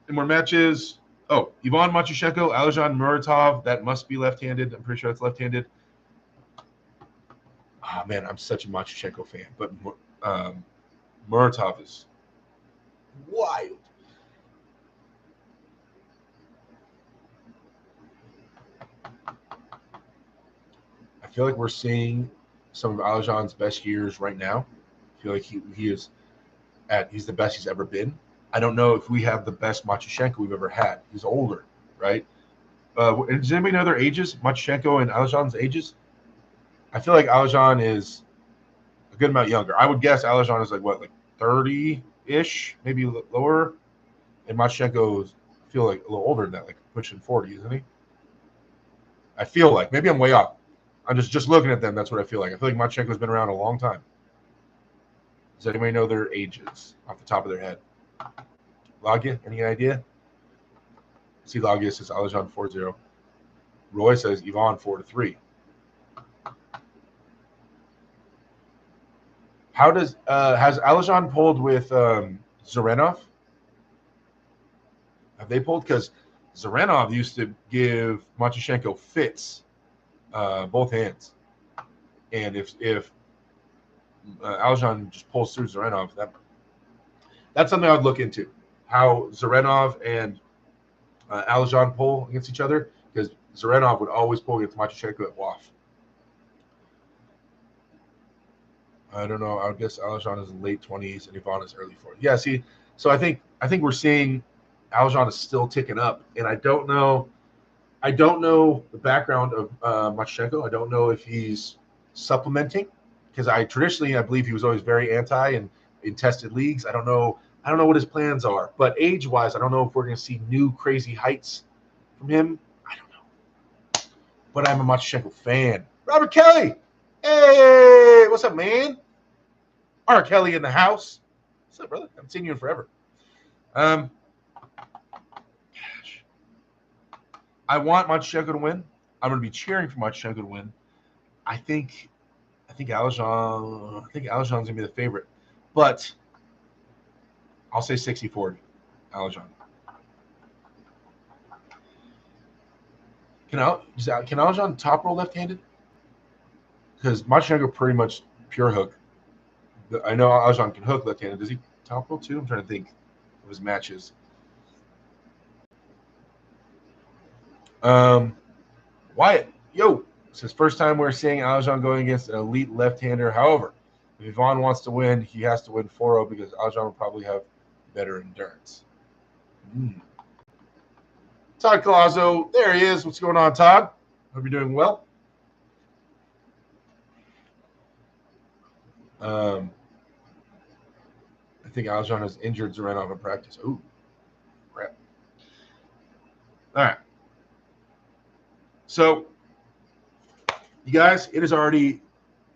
Any more matches? Oh, Ivan Matyushenko, Aljan Muratov. That must be left-handed. I'm pretty sure that's left-handed. Oh, man, I'm such a Matyushenko fan. But Muratov is wild. I feel like we're seeing some of Aljan's best years right now. I feel like he's the best he's ever been. I don't know if we have the best Matyushenko we've ever had. He's older, right? Does anybody know their ages? Matyushenko and Aljan's ages? I feel like Aljan is a good amount younger. I would guess Aljan is like 30-ish, maybe lower. And Matyushenko is, I feel like, a little older than that, like pushing 40, isn't he? I feel like. Maybe I'm way off. I'm just looking at them. That's what I feel like. I feel like Matyushenko's been around a long time. Does anybody know their ages off the top of their head? Logia, any idea? See, Logia says Aljan 4-0. Roy says Ivan 4-3. How does has Aljan pulled with Zarenov? Have they pulled? Because Zarenov used to give Matyushenko fits, both hands, and if Aljan just pulls through Zarenov, that's something I would look into. How Zarenov and Aljan pull against each other, because Zarenov would always pull against Matyushenko at WAF. I don't know. I would guess Aljan is in late 20s and Ivan is early 40s. Yeah, see, so I think we're seeing Aljan is still ticking up, and I don't know the background of Matyushenko. I don't know if he's supplementing, because I believe he was always very anti and in tested leagues. I don't know what his plans are, but age-wise, I don't know if we're going to see new crazy heights from him. I don't know, but I'm a Matyushenko fan. Robert Kelly, hey, what's up, man? R. Kelly in the house. What's up, brother? I haven't seen you in forever. Gosh. I want Matyushenko to win. I'm going to be cheering for Matyushenko to win. I think Aljan's going to be the favorite, but I'll say 60-40, Aljan. Can Aljan top roll left-handed? Because Matyushenko pretty much pure hook. I know Aljan can hook left-handed. Does he top roll too? I'm trying to think of his matches. Wyatt, yo, it's his first time we're seeing Aljan going against an elite left-hander. However, if Ivan wants to win, he has to win 4-0 because Aljan will probably have better endurance. Todd Colazzo, there he is. What's going on, Todd? Hope you're doing well. I think Aljan has injured Zarenov in practice. Ooh, crap. All right. So, you guys, it is already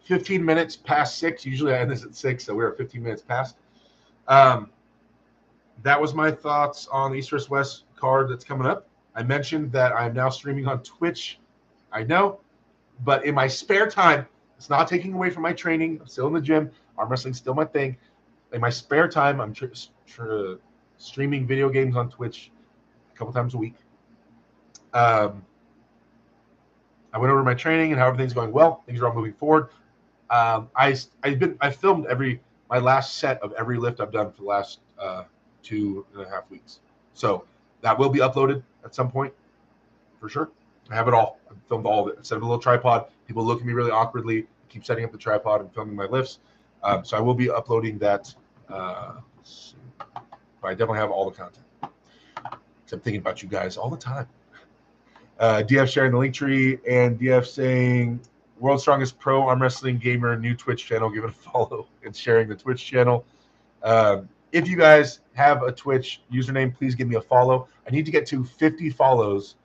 15 minutes past 6. Usually I end this at 6, so we're at 15 minutes past. That was my thoughts on the East vs. West card that's coming up. I mentioned that I'm now streaming on Twitch. I know, but in my spare time, it's not taking away from my training. I'm still in the gym. Arm wrestling's still my thing. In my spare time, I'm streaming video games on Twitch a couple times a week. I went over my training and how everything's going well. Things are all moving forward. I filmed my last set of every lift I've done for the last 2.5 weeks. So that will be uploaded at some point, for sure. I have it all. I filmed all of it. I set up a little tripod. People look at me really awkwardly. I keep setting up the tripod and filming my lifts. So I will be uploading that. But I definitely have all the content. I'm thinking about you guys all the time. DF sharing the link tree, and DF saying, World's Strongest Pro Arm Wrestling Gamer, new Twitch channel. Give it a follow and sharing the Twitch channel. If you guys have a Twitch username, please give me a follow. I need to get to 50 follows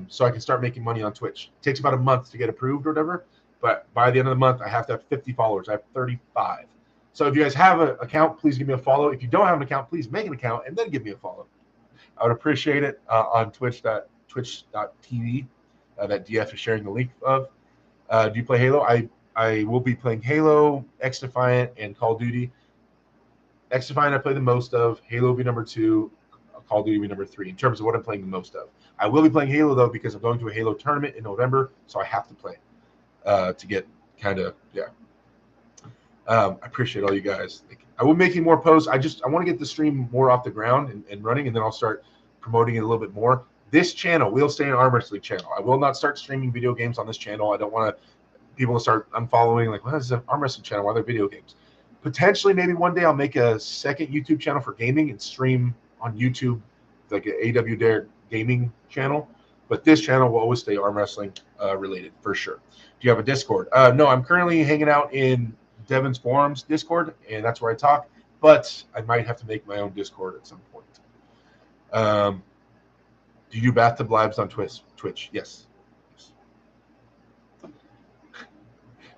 so I can start making money on Twitch. It takes about a month to get approved or whatever, but by the end of the month, I have to have 50 followers. I have 35. So if you guys have an account, please give me a follow. If you don't have an account, please make an account and then give me a follow. I would appreciate it on twitch.tv that DF is sharing the link of. Do you play Halo? I will be playing Halo, X Defiant, and Call of Duty. X Defiant I play the most of. Halo will be number 2. Call of Duty will be number 3 in terms of what I'm playing the most of. I will be playing Halo, though, because I'm going to a Halo tournament in November, so I have to play to get kind of, yeah. I appreciate all you guys. I will be making more posts. I want to get the stream more off the ground and running, and then I'll start promoting it a little bit more. This channel will stay an Arm Wrestling channel. I will not start streaming video games on this channel. I don't want people to start unfollowing, like, what is an Arm Wrestling channel? Why are there video games? Potentially, maybe one day I'll make a second YouTube channel for gaming and stream on YouTube, like an AW Dare gaming channel. But this channel will always stay Arm Wrestling related, for sure. Do you have a Discord? No, I'm currently hanging out in Devin's Forums Discord, and that's where I talk. But I might have to make my own Discord at some point. Do you do bathtub lives on Twitch? Yes. All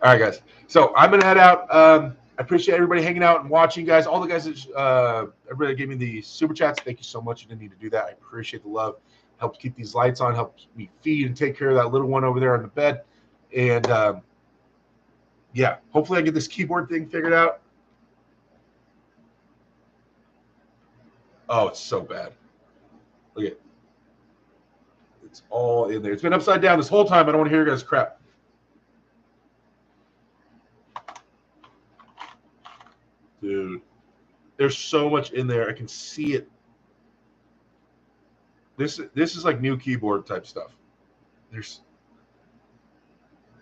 right, guys. So I'm going to head out. I appreciate everybody hanging out and watching, guys. All the guys that everybody gave me the super chats, thank you so much. You didn't need to do that. I appreciate the love. Helps keep these lights on, helps me feed and take care of that little one over there on the bed. And, yeah, hopefully I get this keyboard thing figured out. Oh, it's so bad. Look at it. It's all in there. It's been upside down this whole time. I don't want to hear you guys crap. Dude, there's so much in there. I can see it. This is like new keyboard type stuff.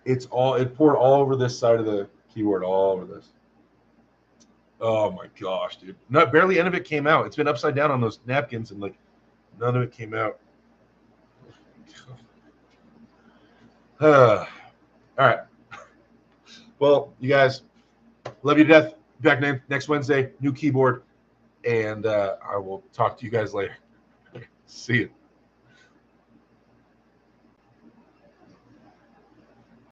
It poured all over this side of the keyboard, all over this. Oh my gosh, dude. Barely any of it came out. It's been upside down on those napkins, and like none of it came out. All right. Well, you guys, love you to death. Back next Wednesday, new keyboard, and I will talk to you guys later. See you.